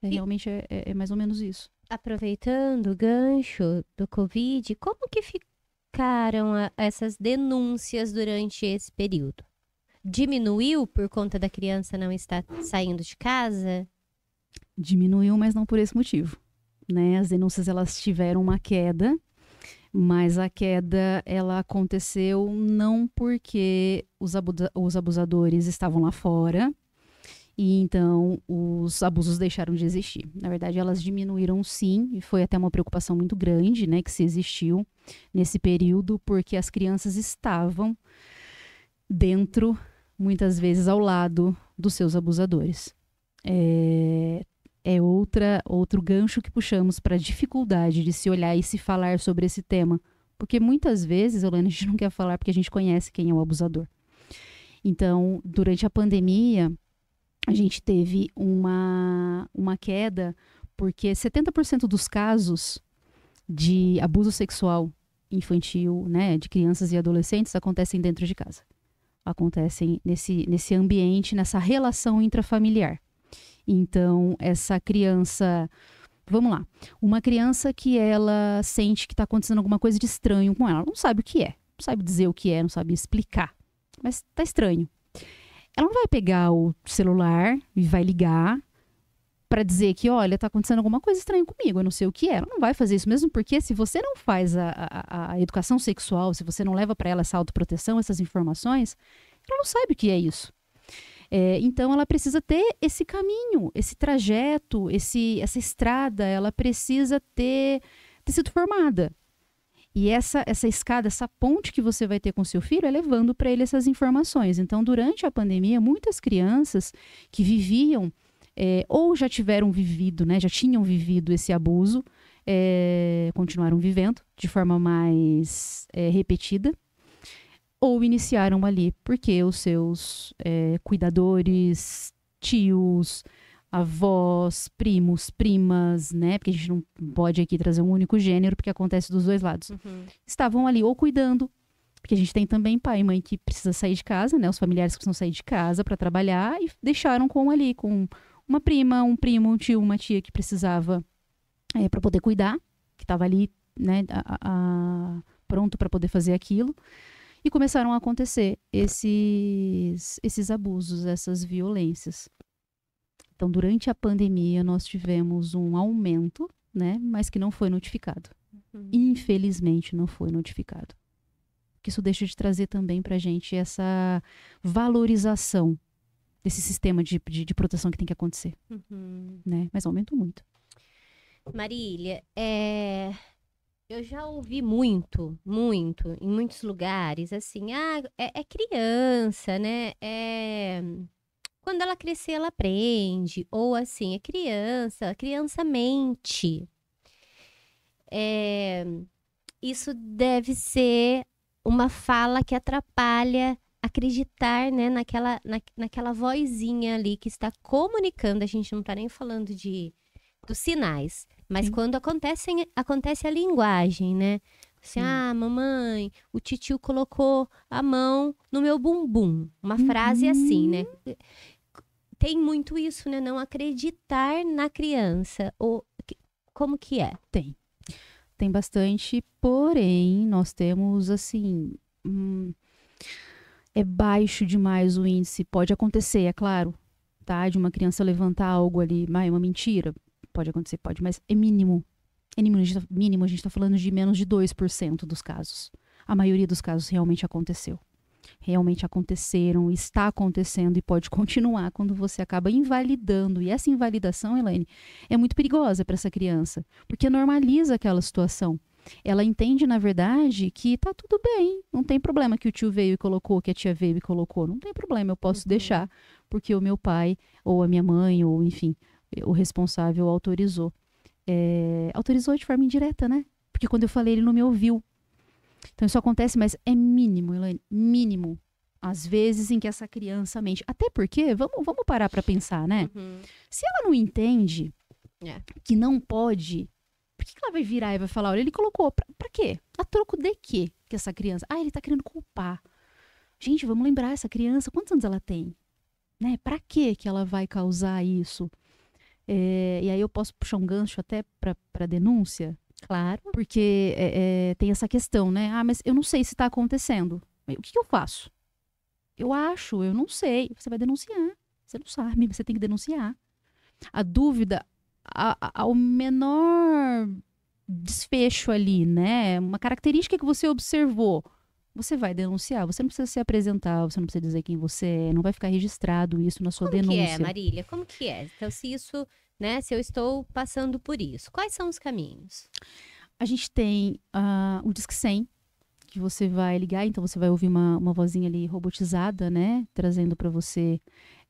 Realmente é mais ou menos isso. Aproveitando o gancho do Covid, como que ficaram essas denúncias durante esse período? Diminuiu por conta da criança não estar saindo de casa? Diminuiu, mas não por esse motivo. Né? As denúncias elas tiveram uma queda, mas a queda ela aconteceu não porque os abusadores estavam lá fora e então os abusos deixaram de existir. Na verdade, elas diminuíram sim, e foi até uma preocupação muito grande, né, que se existiu nesse período, porque as crianças estavam dentro, muitas vezes ao lado dos seus abusadores. Outro gancho que puxamos para a dificuldade de se olhar e se falar sobre esse tema. Porque muitas vezes, Elaine, a gente não quer falar porque a gente conhece quem é o abusador. Então, durante a pandemia, a gente teve uma queda, porque 70% dos casos de abuso sexual infantil, né, de crianças e adolescentes, acontecem dentro de casa. Acontecem nesse ambiente, nessa relação intrafamiliar. Então, essa criança... Vamos lá. Uma criança que ela sente que está acontecendo alguma coisa de estranho com ela. Não sabe o que é. Não sabe dizer o que é, não sabe explicar. Mas está estranho. Ela não vai pegar o celular e vai ligar para dizer que, olha, está acontecendo alguma coisa estranha comigo, eu não sei o que é. Ela não vai fazer isso mesmo porque se você não faz a educação sexual, se você não leva para ela essa autoproteção, essas informações, ela não sabe o que é isso. Então, ela precisa ter esse caminho, esse trajeto, essa estrada, ela precisa ter sido formada. E essa escada, essa ponte que você vai ter com seu filho é levando para ele essas informações. Então, durante a pandemia, muitas crianças que viviam ou já tiveram vivido, né, já tinham vivido esse abuso, continuaram vivendo de forma mais repetida, ou iniciaram ali porque os seus cuidadores, tios, avós, primos, primas, né? Porque a gente não pode aqui trazer um único gênero, porque acontece dos dois lados. Estavam ali ou cuidando, porque a gente tem também pai e mãe que precisa sair de casa, né? Os familiares que precisam sair de casa para trabalhar e deixaram com uma prima, um primo, um tio, uma tia que precisava para poder cuidar, que estava ali, né? Pronto para poder fazer aquilo. E começaram a acontecer esses abusos, essas violências. Então, durante a pandemia, nós tivemos um aumento, né, mas que não foi notificado. Infelizmente, não foi notificado. Porque isso deixa de trazer também para a gente essa valorização desse sistema de proteção que tem que acontecer. Né? Mas aumentou muito. Marília, eu já ouvi muito, em muitos lugares, assim, é criança, né? Quando ela crescer, ela aprende. Ou assim, a criança mente. Isso deve ser uma fala que atrapalha acreditar, né, naquela vozinha ali que está comunicando. A gente não está nem falando dos sinais, mas Sim. quando acontece a linguagem, né? Assim, Sim. mamãe, o titio colocou a mão no meu bumbum. Uma frase assim, né? Tem muito isso, né? Não acreditar na criança. Como que é? Tem bastante, porém, nós temos, assim, é baixo demais o índice. Pode acontecer, é claro, tá? De uma criança levantar algo ali, é uma mentira. Pode acontecer, pode, mas é mínimo. É mínimo, a gente tá falando de menos de 2% dos casos. A maioria dos casos realmente aconteceu. Realmente aconteceram, está acontecendo e pode continuar quando você acaba invalidando. E essa invalidação, Elaine, é muito perigosa para essa criança, porque normaliza aquela situação. Ela entende, na verdade, que tá tudo bem, não tem problema que o tio veio e colocou, que a tia veio e colocou, não tem problema, eu posso deixar, porque o meu pai, ou a minha mãe, ou enfim, o responsável autorizou. Autorizou de forma indireta, né? Porque quando eu falei, ele não me ouviu. Então isso acontece, mas é mínimo, Elaine, mínimo. Às vezes em que essa criança mente. Até porque, vamos parar para pensar, né? Se ela não entende que não pode, por que ela vai virar e vai falar, olha, ele colocou, pra quê? A troco de quê? Que essa criança, ele tá querendo culpar. Gente, vamos lembrar, essa criança, quantos anos ela tem? Né? Pra quê que ela vai causar isso? E aí eu posso puxar um gancho até pra denúncia? Claro. Porque tem essa questão, né? Mas eu não sei se está acontecendo. O que eu faço? Eu não sei. Você vai denunciar. Você não sabe, você tem que denunciar. A dúvida, ao menor desfecho ali, né? Uma característica que você observou, você vai denunciar. Você não precisa se apresentar, você não precisa dizer quem você é, não vai ficar registrado isso na sua denúncia. Como que é, Marília? Como que é? Então, se isso, né, se eu estou passando por isso, quais são os caminhos? A gente tem o Disque 100, que você vai ligar, então você vai ouvir uma vozinha ali robotizada, né? Trazendo para você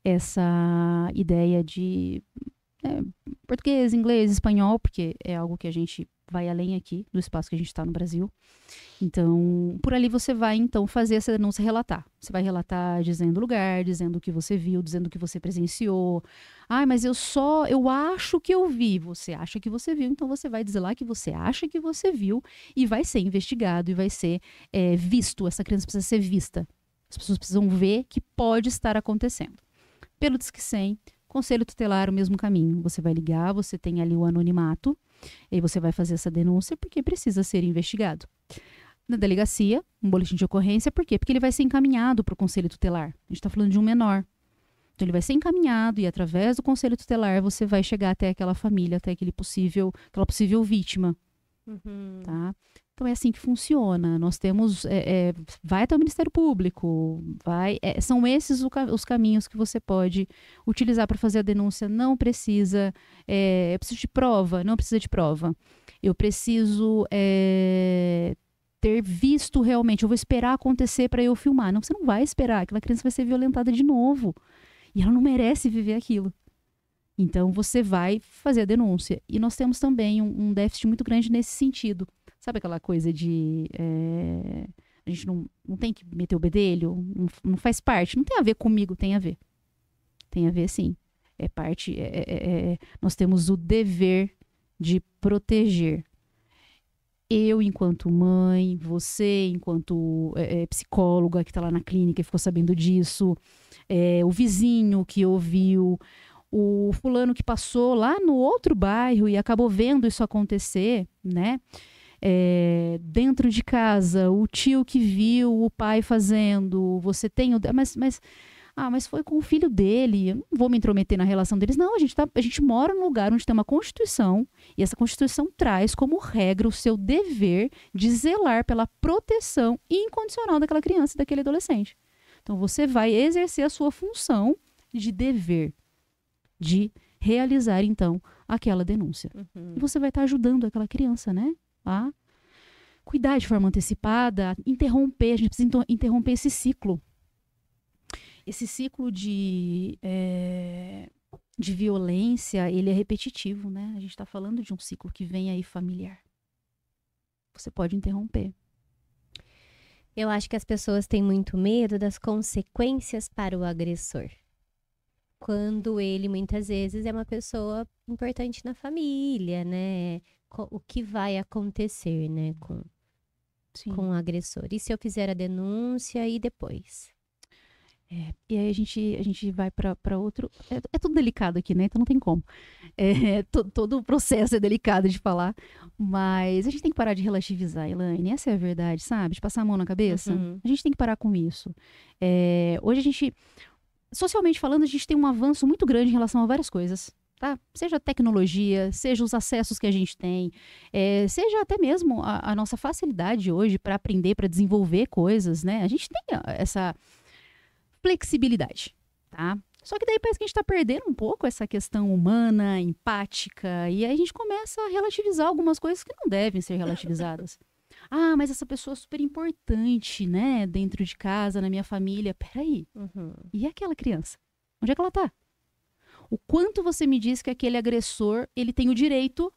essa ideia de português, inglês, espanhol, porque é algo que a gente vai além aqui do espaço que a gente está no Brasil. Então, por ali você vai, então, fazer essa denúncia, relatar. Você vai relatar dizendo o lugar, dizendo o que você viu, dizendo o que você presenciou. Mas eu acho que eu vi. Você acha que você viu, então você vai dizer lá que você acha que você viu e vai ser investigado e vai ser visto. Essa criança precisa ser vista. As pessoas precisam ver que pode estar acontecendo. Pelo Disque 100, Conselho Tutelar, o mesmo caminho. Você vai ligar, você tem ali o anonimato, e você vai fazer essa denúncia porque precisa ser investigado. Na delegacia, um boletim de ocorrência, por quê? Porque ele vai ser encaminhado para o Conselho Tutelar. A gente está falando de um menor. Então ele vai ser encaminhado e através do Conselho Tutelar você vai chegar até aquela família, até aquela possível vítima. Tá? Então é assim que funciona. Nós temos, vai até o Ministério Público, são esses os caminhos que você pode utilizar para fazer a denúncia. Não precisa, eu preciso de prova, não precisa de prova. Eu preciso ter visto realmente, eu vou esperar acontecer para eu filmar. Não, você não vai esperar, aquela criança vai ser violentada de novo. E ela não merece viver aquilo. Então, você vai fazer a denúncia. E nós temos também um déficit muito grande nesse sentido. Sabe aquela coisa de... a gente não tem que meter o bedelho? Não faz parte. Não tem a ver comigo, tem a ver. Tem a ver, sim. É parte... nós temos o dever de proteger. Eu, enquanto mãe, você, enquanto psicóloga que está lá na clínica e ficou sabendo disso, o vizinho que ouviu, o fulano que passou lá no outro bairro e acabou vendo isso acontecer, né? Dentro de casa, o tio que viu o pai fazendo, você tem mas foi com o filho dele, eu não vou me intrometer na relação deles. Não, a gente mora num lugar onde tem uma Constituição, e essa Constituição traz como regra o seu dever de zelar pela proteção incondicional daquela criança e daquele adolescente. Então, você vai exercer a sua função de dever, de realizar, então, aquela denúncia. E você vai estar ajudando aquela criança, né? A cuidar de forma antecipada, interromper, a gente precisa interromper esse ciclo. Esse ciclo de violência, ele é repetitivo, né? A gente está falando de um ciclo que vem aí familiar. Você pode interromper. Eu acho que as pessoas têm muito medo das consequências para o agressor. Quando ele, muitas vezes, é uma pessoa importante na família, né? O que vai acontecer, né, Sim. com o agressor? E se eu fizer a denúncia e depois? E aí a gente vai para outro... É tudo delicado aqui, né? Então não tem como. Todo o processo é delicado de falar. Mas a gente tem que parar de relativizar, Elaine. Essa é a verdade, sabe? De passar a mão na cabeça. Uhum. A gente tem que parar com isso. Hoje a gente... Socialmente falando, a gente tem um avanço muito grande em relação a várias coisas. Tá? Seja a tecnologia, seja os acessos que a gente tem, seja até mesmo a nossa facilidade hoje para aprender, para desenvolver coisas, né? A gente tem essa flexibilidade, tá? Só que daí parece que a gente tá perdendo um pouco essa questão humana, empática, e aí a gente começa a relativizar algumas coisas que não devem ser relativizadas. Ah, mas essa pessoa é super importante, né? Dentro de casa, na minha família. Peraí, Uhum. e aquela criança? Onde é que ela tá? O quanto você me diz que aquele agressor, ele tem o direito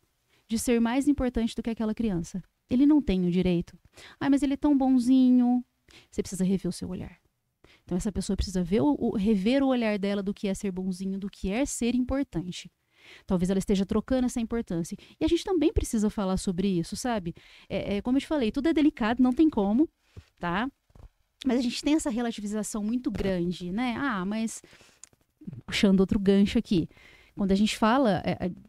de ser mais importante do que aquela criança? Ele não tem o direito. Ah, mas ele é tão bonzinho. Você precisa rever o seu olhar. Então essa pessoa precisa rever o olhar dela do que é ser bonzinho, do que é ser importante. Talvez ela esteja trocando essa importância. E a gente também precisa falar sobre isso, sabe? Como eu te falei, tudo é delicado, não tem como, tá? Mas a gente tem essa relativização muito grande, né? Ah, mas... Puxando outro gancho aqui. Quando a gente fala,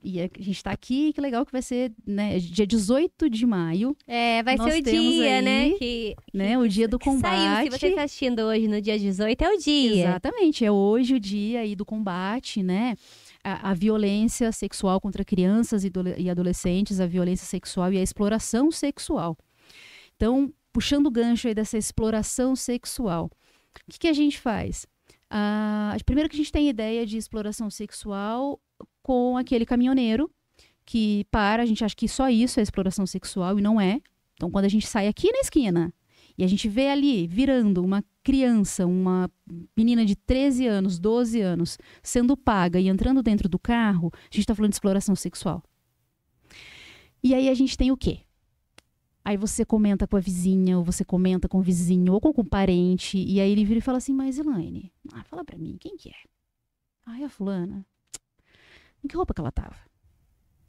e a gente tá aqui, que legal que vai ser, né? Dia 18 de maio. Vai Nós ser o temos dia, aí, né? né? O dia do que saiu. combate. Se você está assistindo hoje no dia 18, é o dia. Exatamente. É hoje o dia aí do combate, né? A violência sexual contra crianças e adolescentes, a violência sexual e a exploração sexual. Então, puxando o gancho aí dessa exploração sexual, o que a gente faz? Primeiro que a gente tem ideia de exploração sexual com aquele caminhoneiro que a gente acha que só isso é exploração sexual e não é. Então, quando a gente sai aqui na esquina e a gente vê ali virando uma criança, uma menina de 13 anos, 12 anos, sendo paga e entrando dentro do carro, a gente está falando de exploração sexual. E aí a gente tem o quê? Aí você comenta com a vizinha, ou você comenta com o vizinho, ou com o parente, e aí ele vira e fala assim, mas Elaine, fala pra mim, quem que é? É a fulana. Em que roupa que ela tava?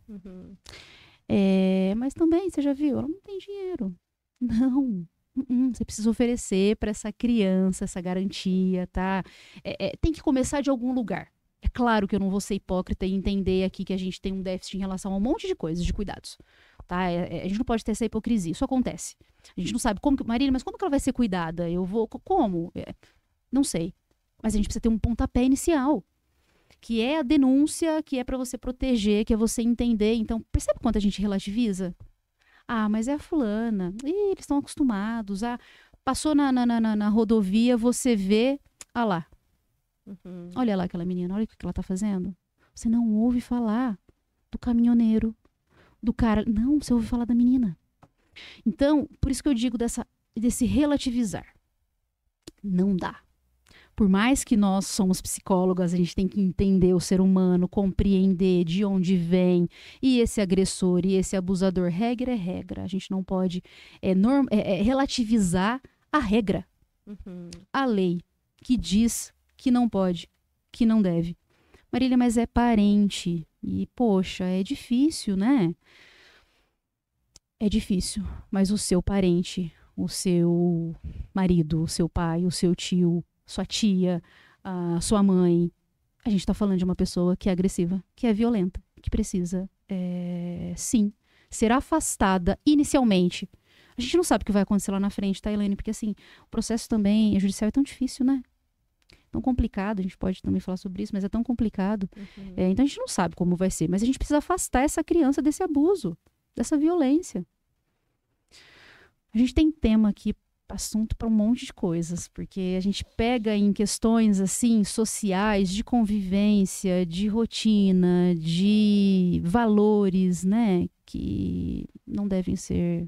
Uhum. Mas também, você já viu, ela não tem dinheiro. Não. Você precisa oferecer pra essa criança essa garantia, tá? Tem que começar de algum lugar. É claro que eu não vou ser hipócrita e entender aqui que a gente tem um déficit em relação a um monte de coisas, de cuidados. Tá? A gente não pode ter essa hipocrisia, isso acontece. A gente não sabe como que... Marina, mas como que ela vai ser cuidada? Eu vou... Como? Não sei. Mas a gente precisa ter um pontapé inicial, que é a denúncia, que é pra você proteger, que é você entender. Então, percebe quanto a gente relativiza? Mas é a fulana. Eles estão acostumados. Passou na rodovia, você vê... lá. Uhum. Olha lá aquela menina, olha o que ela tá fazendo. Você não ouve falar do caminhoneiro, do cara. Não, você ouve falar da menina. Então, por isso que eu digo desse relativizar. Não dá. Por mais que nós somos psicólogas, a gente tem que entender o ser humano, compreender de onde vem, e esse agressor, e esse abusador. Regra é regra. A gente não pode relativizar a regra. Uhum. A lei que diz que não pode, que não deve. Marília, mas é parente. E, poxa, é difícil, né? É difícil. Mas o seu parente, o seu marido, o seu pai, o seu tio, sua tia, a sua mãe, a gente tá falando de uma pessoa que é agressiva, que é violenta, que precisa, sim, ser afastada inicialmente. A gente não sabe o que vai acontecer lá na frente, tá, Elaine? Porque, assim, o processo também judicial é tão difícil, né? Tão complicado, a gente pode também falar sobre isso, mas é tão complicado. Uhum. Então a gente não sabe como vai ser, mas a gente precisa afastar essa criança desse abuso, dessa violência. A gente tem tema aqui, assunto para um monte de coisas, porque a gente pega em questões assim sociais, de convivência, de rotina, de valores, né, que não devem ser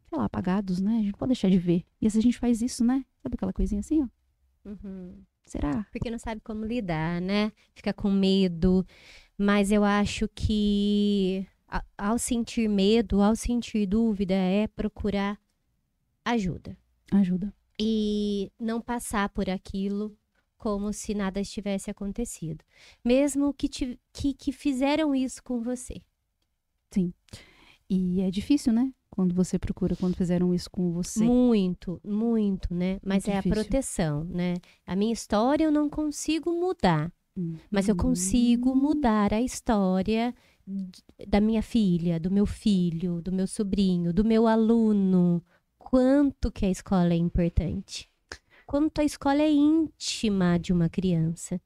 sei lá, apagados, né? A gente não pode deixar de ver. E se a gente faz isso, né? Sabe aquela coisinha assim, ó? Uhum. Será? Porque não sabe como lidar, né? Fica com medo. Mas eu acho que Ao sentir medo, ao sentir dúvida, é procurar ajuda. Ajuda. E não passar por aquilo como se nada tivesse acontecido. Mesmo que fizeram isso com você. Sim. E é difícil, né? Quando você procura, quando fizeram isso com você. Muito, muito, né? Mas Muito é difícil. a proteção, né? A minha história eu não consigo mudar. Mas eu consigo mudar a história da minha filha, do meu filho, do meu sobrinho, do meu aluno. Quanto que a escola é importante. Quanto a escola é íntima de uma criança.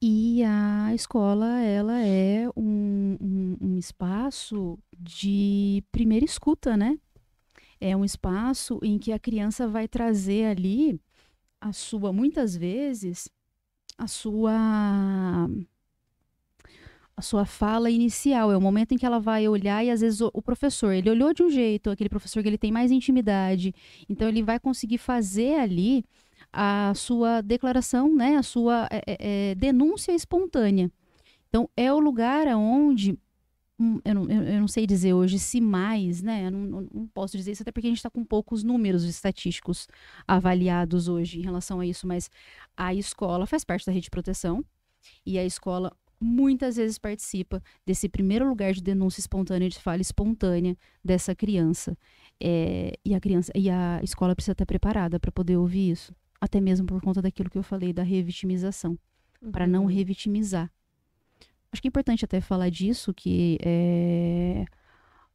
E a escola, ela é um espaço de primeira escuta, né? É um espaço em que a criança vai trazer ali muitas vezes, a sua fala inicial. É o momento em que ela vai olhar e às vezes o professor, ele olhou de um jeito, aquele professor que ele tem mais intimidade, então ele vai conseguir fazer ali a sua declaração, né, a sua denúncia espontânea. Então, é o lugar onde, eu não sei dizer hoje se mais, né, eu não posso dizer isso, até porque a gente está com poucos números estatísticos avaliados hoje em relação a isso, mas a escola faz parte da rede de proteção e a escola muitas vezes participa desse primeiro lugar de denúncia espontânea, de fala espontânea dessa criança. E a escola precisa estar preparada para poder ouvir isso. Até mesmo por conta daquilo que eu falei, da revitimização. Para não revitimizar. Acho que é importante até falar disso, que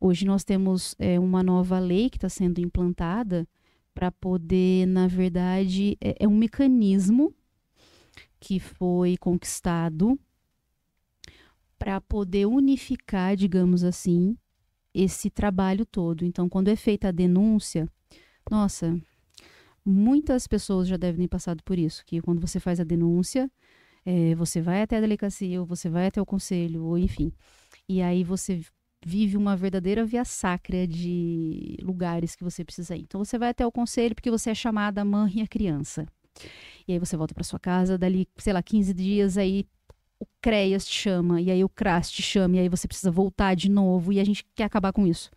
hoje nós temos uma nova lei que está sendo implantada para poder, na verdade, é um mecanismo que foi conquistado para poder unificar, digamos assim, esse trabalho todo. Então, quando é feita a denúncia, nossa, muitas pessoas já devem ter passado por isso, que quando você faz a denúncia, você vai até a delegacia, ou você vai até o conselho, ou enfim, e aí você vive uma verdadeira via sacra de lugares que você precisa ir. Então, você vai até o conselho porque você é chamada a mãe e a criança. E aí você volta para sua casa, dali, sei lá, 15 dias, aí o CREAS te chama, e aí o CRAS te chama, e aí você precisa voltar de novo, e a gente quer acabar com isso.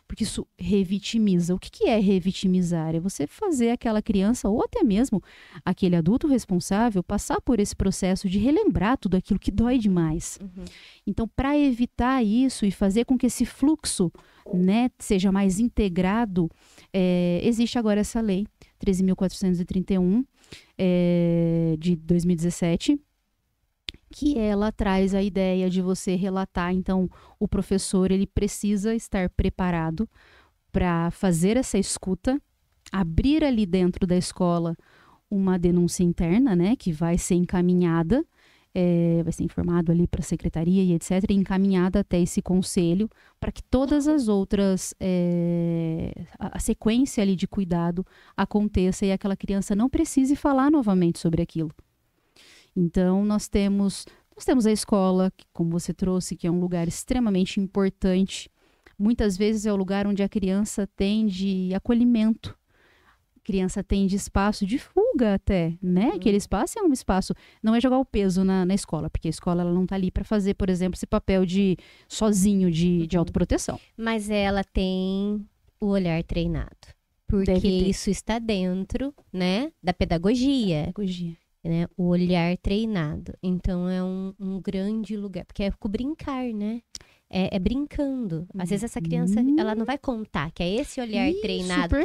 Porque isso revitimiza. O que é revitimizar? É você fazer aquela criança, ou até mesmo aquele adulto responsável, passar por esse processo de relembrar tudo aquilo que dói demais. Então, para evitar isso e fazer com que esse fluxo, né, seja mais integrado, existe agora essa lei, 13.431, de 2017, que ela traz a ideia de você relatar. Então, o professor, ele precisa estar preparado para fazer essa escuta, abrir ali dentro da escola uma denúncia interna, né, que vai ser encaminhada, vai ser informado ali para a secretaria e etc., e encaminhada até esse conselho, para que todas as outras, a sequência ali de cuidado aconteça e aquela criança não precise falar novamente sobre aquilo. Então, nós temos a escola, que, como você trouxe, que é um lugar extremamente importante. Muitas vezes é o lugar onde a criança tem de acolhimento. A criança tem de espaço de fuga até, né? Aquele espaço é um espaço, não é jogar o peso na escola, porque a escola ela não está ali para fazer, por exemplo, esse papel de sozinho de autoproteção. Mas ela tem o olhar treinado. Porque isso está dentro, né, da pedagogia. Né, o olhar treinado. Então, é um grande lugar. Porque é com brincar, né? É brincando. Às vezes, essa criança, ela não vai contar que é esse olhar treinado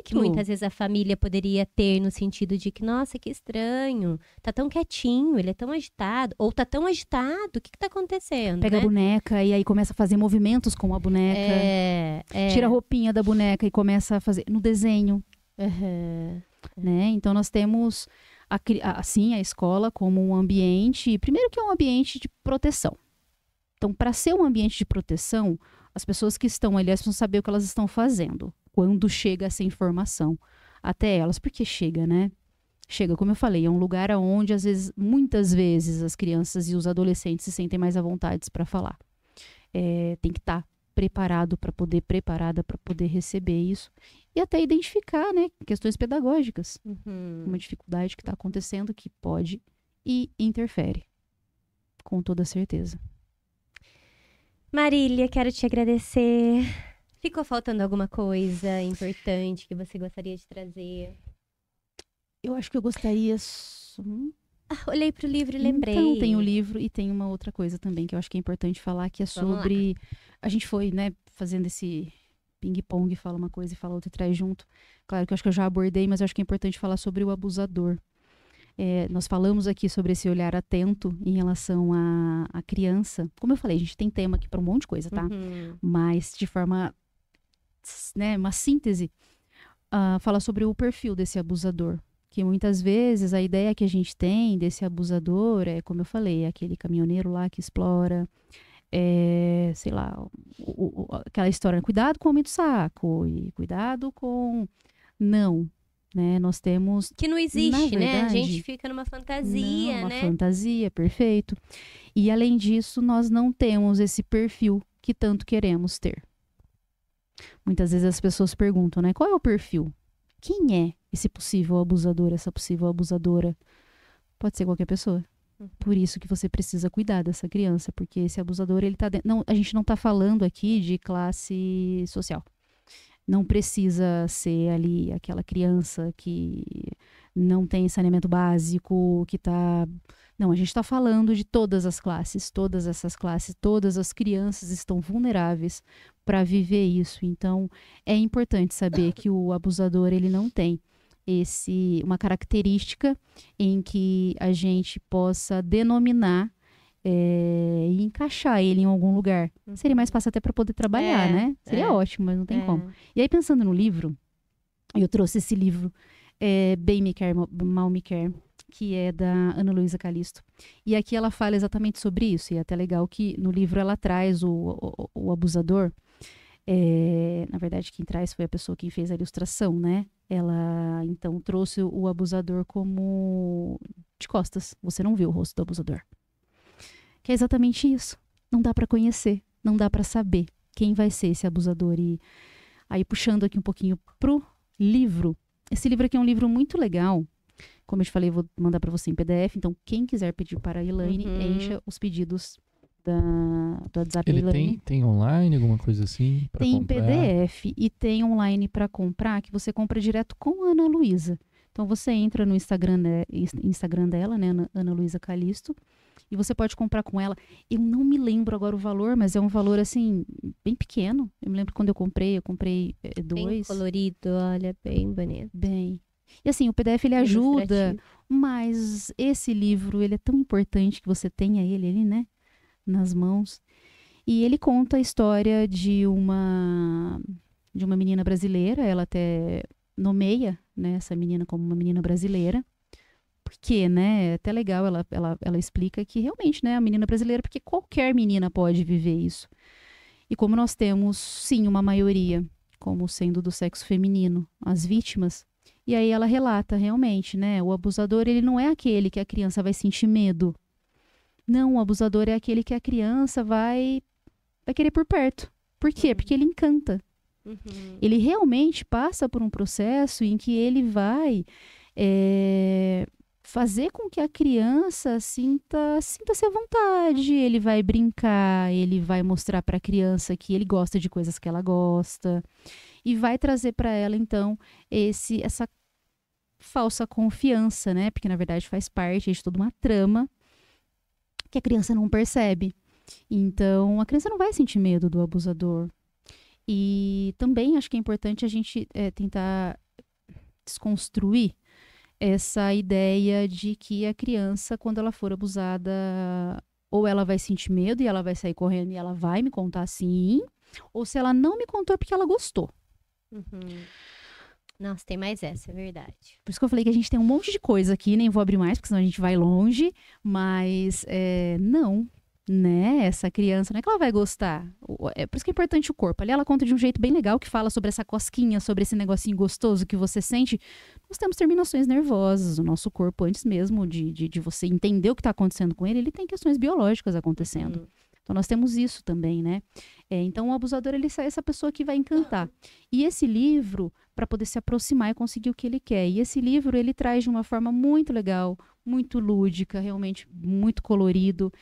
que muitas vezes a família poderia ter no sentido de que, nossa, que estranho. Tá tão quietinho, ele é tão agitado. Ou tá tão agitado, o que tá acontecendo? Pega, né, a boneca e aí começa a fazer movimentos com a boneca. Tira a roupinha da boneca e começa a fazer no desenho. Né? Então, nós temos a escola como um ambiente, primeiro que é um ambiente de proteção. Então, para ser um ambiente de proteção, as pessoas que estão ali precisam saber o que elas estão fazendo quando chega essa informação até elas, porque chega, né? Chega, como eu falei, é um lugar onde muitas vezes as crianças e os adolescentes se sentem mais à vontade para falar. Tem que estar preparada para poder receber isso e até identificar, né, questões pedagógicas, uma dificuldade que está acontecendo que pode e interfere, com toda certeza. Marília, quero te agradecer. Ficou faltando alguma coisa importante que você gostaria de trazer? Eu acho que eu gostaria... Olhei pro livro e lembrei. Então, tem o livro e tem uma outra coisa também que eu acho que é importante falar, que é sobre... A gente foi, né, fazendo esse ping-pong, fala uma coisa e fala outra e traz junto. Claro que eu acho que eu já abordei, mas eu acho que é importante falar sobre o abusador. Nós falamos aqui sobre esse olhar atento em relação à criança. Como eu falei, a gente tem tema aqui para um monte de coisa, tá? Uhum. Mas de forma, né, uma síntese, fala sobre o perfil desse abusador. Que muitas vezes a ideia que a gente tem desse abusador é, como eu falei, aquele caminhoneiro lá que explora, sei lá, aquela história, cuidado com o homem do saco e cuidado com... Não, né? Nós temos... Que não existe, né? A verdade, gente fica numa fantasia, uma né? fantasia, perfeito. E além disso, nós não temos esse perfil que tanto queremos ter. Muitas vezes as pessoas perguntam, né? Qual é o perfil? Quem é esse possível abusador, essa possível abusadora? Pode ser qualquer pessoa. Por isso que você precisa cuidar dessa criança, porque esse abusador, ele tá dentro... Não, a gente não tá falando aqui de classe social. Não precisa ser ali aquela criança que não tem saneamento básico, que tá... Não, a gente tá falando de todas as classes, todas essas classes, todas as crianças estão vulneráveis para viver isso. Então, é importante saber que o abusador, ele não tem uma característica em que a gente possa denominar e encaixar ele em algum lugar. Seria mais fácil até para poder trabalhar, né? Seria ótimo, mas não tem como. E aí, pensando no livro, eu trouxe esse livro, Bem Me Quer, Mal Me Quer, que é da Ana Luísa Calisto. E aqui ela fala exatamente sobre isso. E é até legal que no livro ela traz o abusador. Na verdade, quem traz foi a pessoa que fez a ilustração, né? Ela, então, trouxe o abusador como de costas. Você não vê o rosto do abusador. Que é exatamente isso. Não dá para conhecer, não dá para saber quem vai ser esse abusador. E aí, puxando aqui um pouquinho pro livro. Esse livro aqui é um livro muito legal. Como eu te falei, eu vou mandar para você em PDF. Então, quem quiser pedir para a Elaine, encha os pedidos do WhatsApp da Elaine. Ele tem online, alguma coisa assim? Pra tem comprar? PDF e tem online para comprar, que você compra direto com a Ana Luísa. Então, você entra no Instagram dela, né, Ana Luísa Calisto, e você pode comprar com ela. Eu não me lembro agora o valor, mas é um valor, assim, bem pequeno. Eu me lembro quando eu comprei 2. Bem colorido, olha, bem bonito. Bem. E assim, o PDF ele ajuda, mas esse livro, ele é tão importante que você tenha ele ali, né, nas mãos. E ele conta a história de uma menina brasileira, ela até nomeia, né, essa menina como uma menina brasileira. Porque, né, é até legal, ela explica que realmente, né, a menina brasileira, porque qualquer menina pode viver isso. E como nós temos, sim, uma maioria, como sendo do sexo feminino, as vítimas. E aí ela relata realmente, né, o abusador, ele não é aquele que a criança vai sentir medo. Não, o abusador é aquele que a criança vai querer por perto. Por quê? Porque ele encanta. Ele realmente passa por um processo em que ele vai fazer com que a criança sinta-se à vontade. Ele vai brincar, ele vai mostrar para a criança que ele gosta de coisas que ela gosta. E vai trazer para ela, então, essa falsa confiança, né? Porque, na verdade, faz parte de toda uma trama que a criança não percebe. Então, a criança não vai sentir medo do abusador. E também acho que é importante a gente tentar desconstruir essa ideia de que a criança, quando ela for abusada, ou ela vai sentir medo e ela vai sair correndo e ela vai me contar sim, ou se ela não me contou é porque ela gostou. Nossa, tem mais essa, é verdade. Por isso que eu falei que a gente tem um monte de coisa aqui, nem vou abrir mais, porque senão a gente vai longe, mas não, né? Essa criança, não é que ela vai gostar. É por isso que é importante o corpo. Ali ela conta de um jeito bem legal, que fala sobre essa cosquinha, sobre esse negocinho gostoso que você sente. Nós temos terminações nervosas, o nosso corpo, antes mesmo de você entender o que está acontecendo com ele, ele tem questões biológicas acontecendo. Então, nós temos isso também, né? Então, o abusador, ele é essa pessoa que vai encantar. E esse livro para poder se aproximar e conseguir o que ele quer. E esse livro, ele traz de uma forma muito legal, muito lúdica, realmente muito colorido.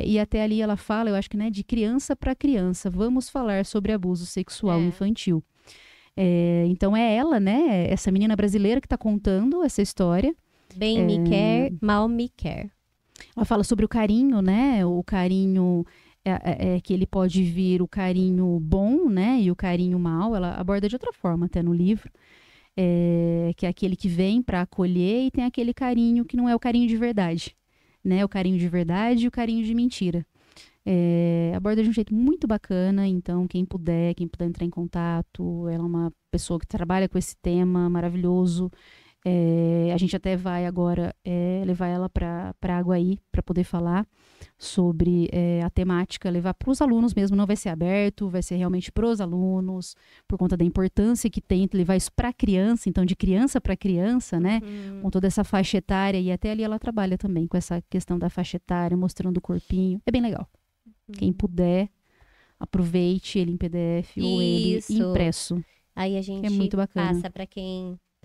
E até ali ela fala, eu acho que, né, de criança para criança. Vamos falar sobre abuso sexual infantil. Então é ela, né, essa menina brasileira que está contando essa história. Bem me quer, mal me quer. Ela fala sobre o carinho, né, o carinho... que ele pode vir o carinho bom, né, e o carinho mau. Ela aborda de outra forma até no livro, que é aquele que vem para acolher, e tem aquele carinho que não é o carinho de verdade, né, o carinho de verdade e o carinho de mentira. Aborda de um jeito muito bacana. Então quem puder entrar em contato, ela é uma pessoa que trabalha com esse tema maravilhoso. A gente até vai agora levar ela para Aguaí para poder falar sobre a temática, levar para os alunos mesmo. Não vai ser aberto, vai ser realmente para os alunos, por conta da importância que tem levar isso para criança, então de criança para criança, né, com toda essa faixa etária. E até ali ela trabalha também com essa questão da faixa etária, mostrando o corpinho. É bem legal. Quem puder, aproveite ele em PDF ou ele impresso. Aí a gente muito bacana. passa para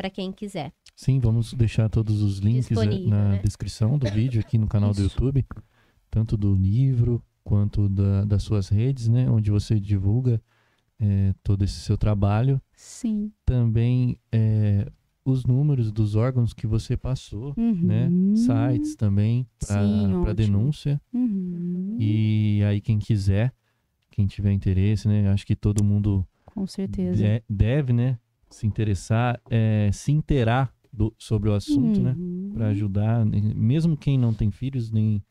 quem quiser. Sim, vamos deixar todos os links na descrição do vídeo aqui no canal do YouTube, tanto do livro quanto das suas redes, né, onde você divulga todo esse seu trabalho. Sim. Também os números dos órgãos que você passou, né, sites também para denúncia. E aí quem quiser, quem tiver interesse, né, acho que todo mundo com certeza deve, né, se interessar, se inteirar sobre o assunto, né, para ajudar, mesmo quem não tem filhos, nem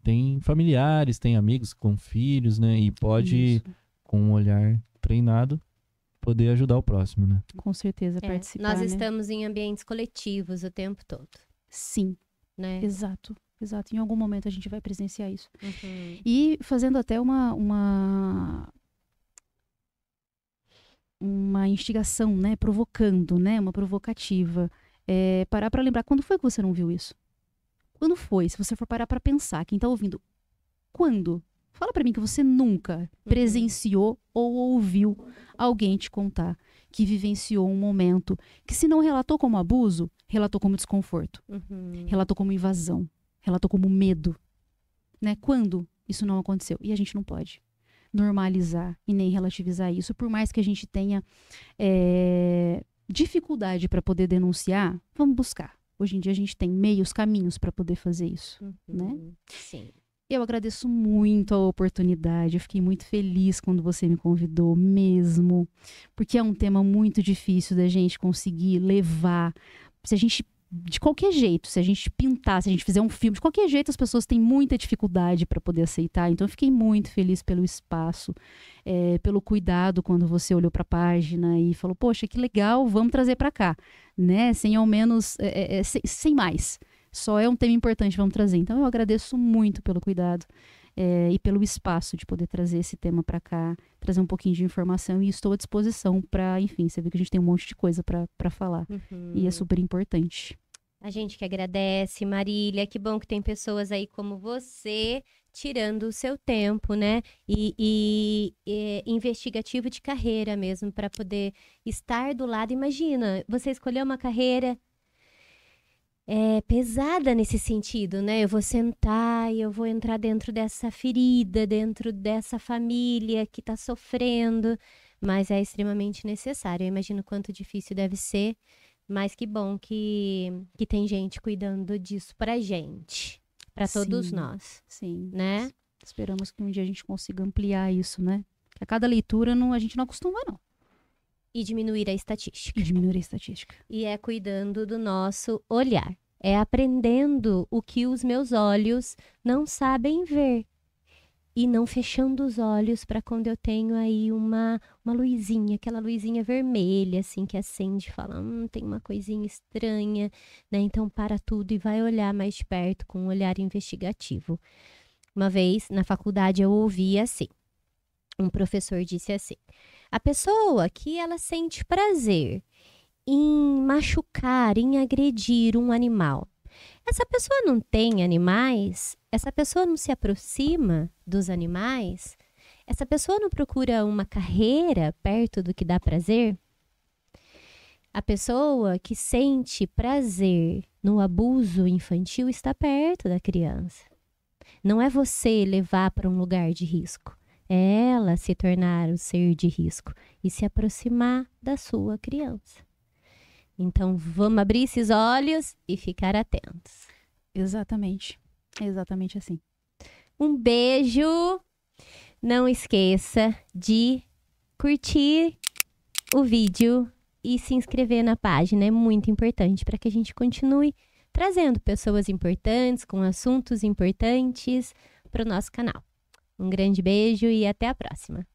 tem familiares, tem amigos com filhos, né, e pode, com um olhar treinado, poder ajudar o próximo, né? Com certeza, participar. Nós estamos em ambientes coletivos o tempo todo. Sim, né? Exato. Em algum momento a gente vai presenciar isso. E fazendo até uma instigação, né? Provocando, né? Uma provocativa. Parar para lembrar, quando foi que você não viu isso? Quando foi? Se você for parar para pensar, quem tá ouvindo, quando? Fala para mim que você nunca presenciou ou ouviu alguém te contar que vivenciou um momento que, se não relatou como abuso, relatou como desconforto, relatou como invasão, relatou como medo, né? Quando isso não aconteceu? E a gente não pode normalizar e nem relativizar isso, por mais que a gente tenha dificuldade para poder denunciar. Vamos buscar. Hoje em dia a gente tem meios, caminhos para poder fazer isso, né? Sim. Eu agradeço muito a oportunidade, eu fiquei muito feliz quando você me convidou mesmo, porque é um tema muito difícil da gente conseguir levar. Se a gente, de qualquer jeito, se a gente pintar, se a gente fizer um filme, de qualquer jeito as pessoas têm muita dificuldade para poder aceitar. Então eu fiquei muito feliz pelo espaço, pelo cuidado quando você olhou para a página e falou, poxa, que legal, vamos trazer para cá, né? Sem ao menos, sem mais. Só é um tema importante, vamos trazer. Então eu agradeço muito pelo cuidado e pelo espaço de poder trazer esse tema para cá, trazer um pouquinho de informação, e estou à disposição para, enfim, você vê que a gente tem um monte de coisa para falar e é super importante. A gente que agradece, Marília, que bom que tem pessoas aí como você tirando o seu tempo, né, e investigativo de carreira mesmo, para poder estar do lado. Imagina, você escolheu uma carreira pesada nesse sentido, né? Eu vou sentar e eu vou entrar dentro dessa ferida, dentro dessa família que tá sofrendo, mas é extremamente necessário. Eu imagino quanto difícil deve ser, mas que bom que tem gente cuidando disso pra gente, pra todos nós. Sim, né? Esperamos que um dia a gente consiga ampliar isso, né? A cada leitura a gente não acostuma, não. E diminuir a estatística. E é cuidando do nosso olhar. É aprendendo o que os meus olhos não sabem ver. E não fechando os olhos para quando eu tenho aí uma luzinha, aquela luzinha vermelha, assim, que acende e fala, tem uma coisinha estranha, né? Então para tudo e vai olhar mais de perto com um olhar investigativo. Uma vez, na faculdade, eu ouvi assim. Um professor disse assim, a pessoa que ela sente prazer em machucar, em agredir um animal, essa pessoa não tem animais? Essa pessoa não se aproxima dos animais? Essa pessoa não procura uma carreira perto do que dá prazer? A pessoa que sente prazer no abuso infantil está perto da criança. Não é você levar para um lugar de risco. É ela se tornar o ser de risco e se aproximar da sua criança. Então, vamos abrir esses olhos e ficar atentos. Exatamente. É exatamente assim. Um beijo. Não esqueça de curtir o vídeo e se inscrever na página. É muito importante para que a gente continue trazendo pessoas importantes com assuntos importantes para o nosso canal. Um grande beijo e até a próxima.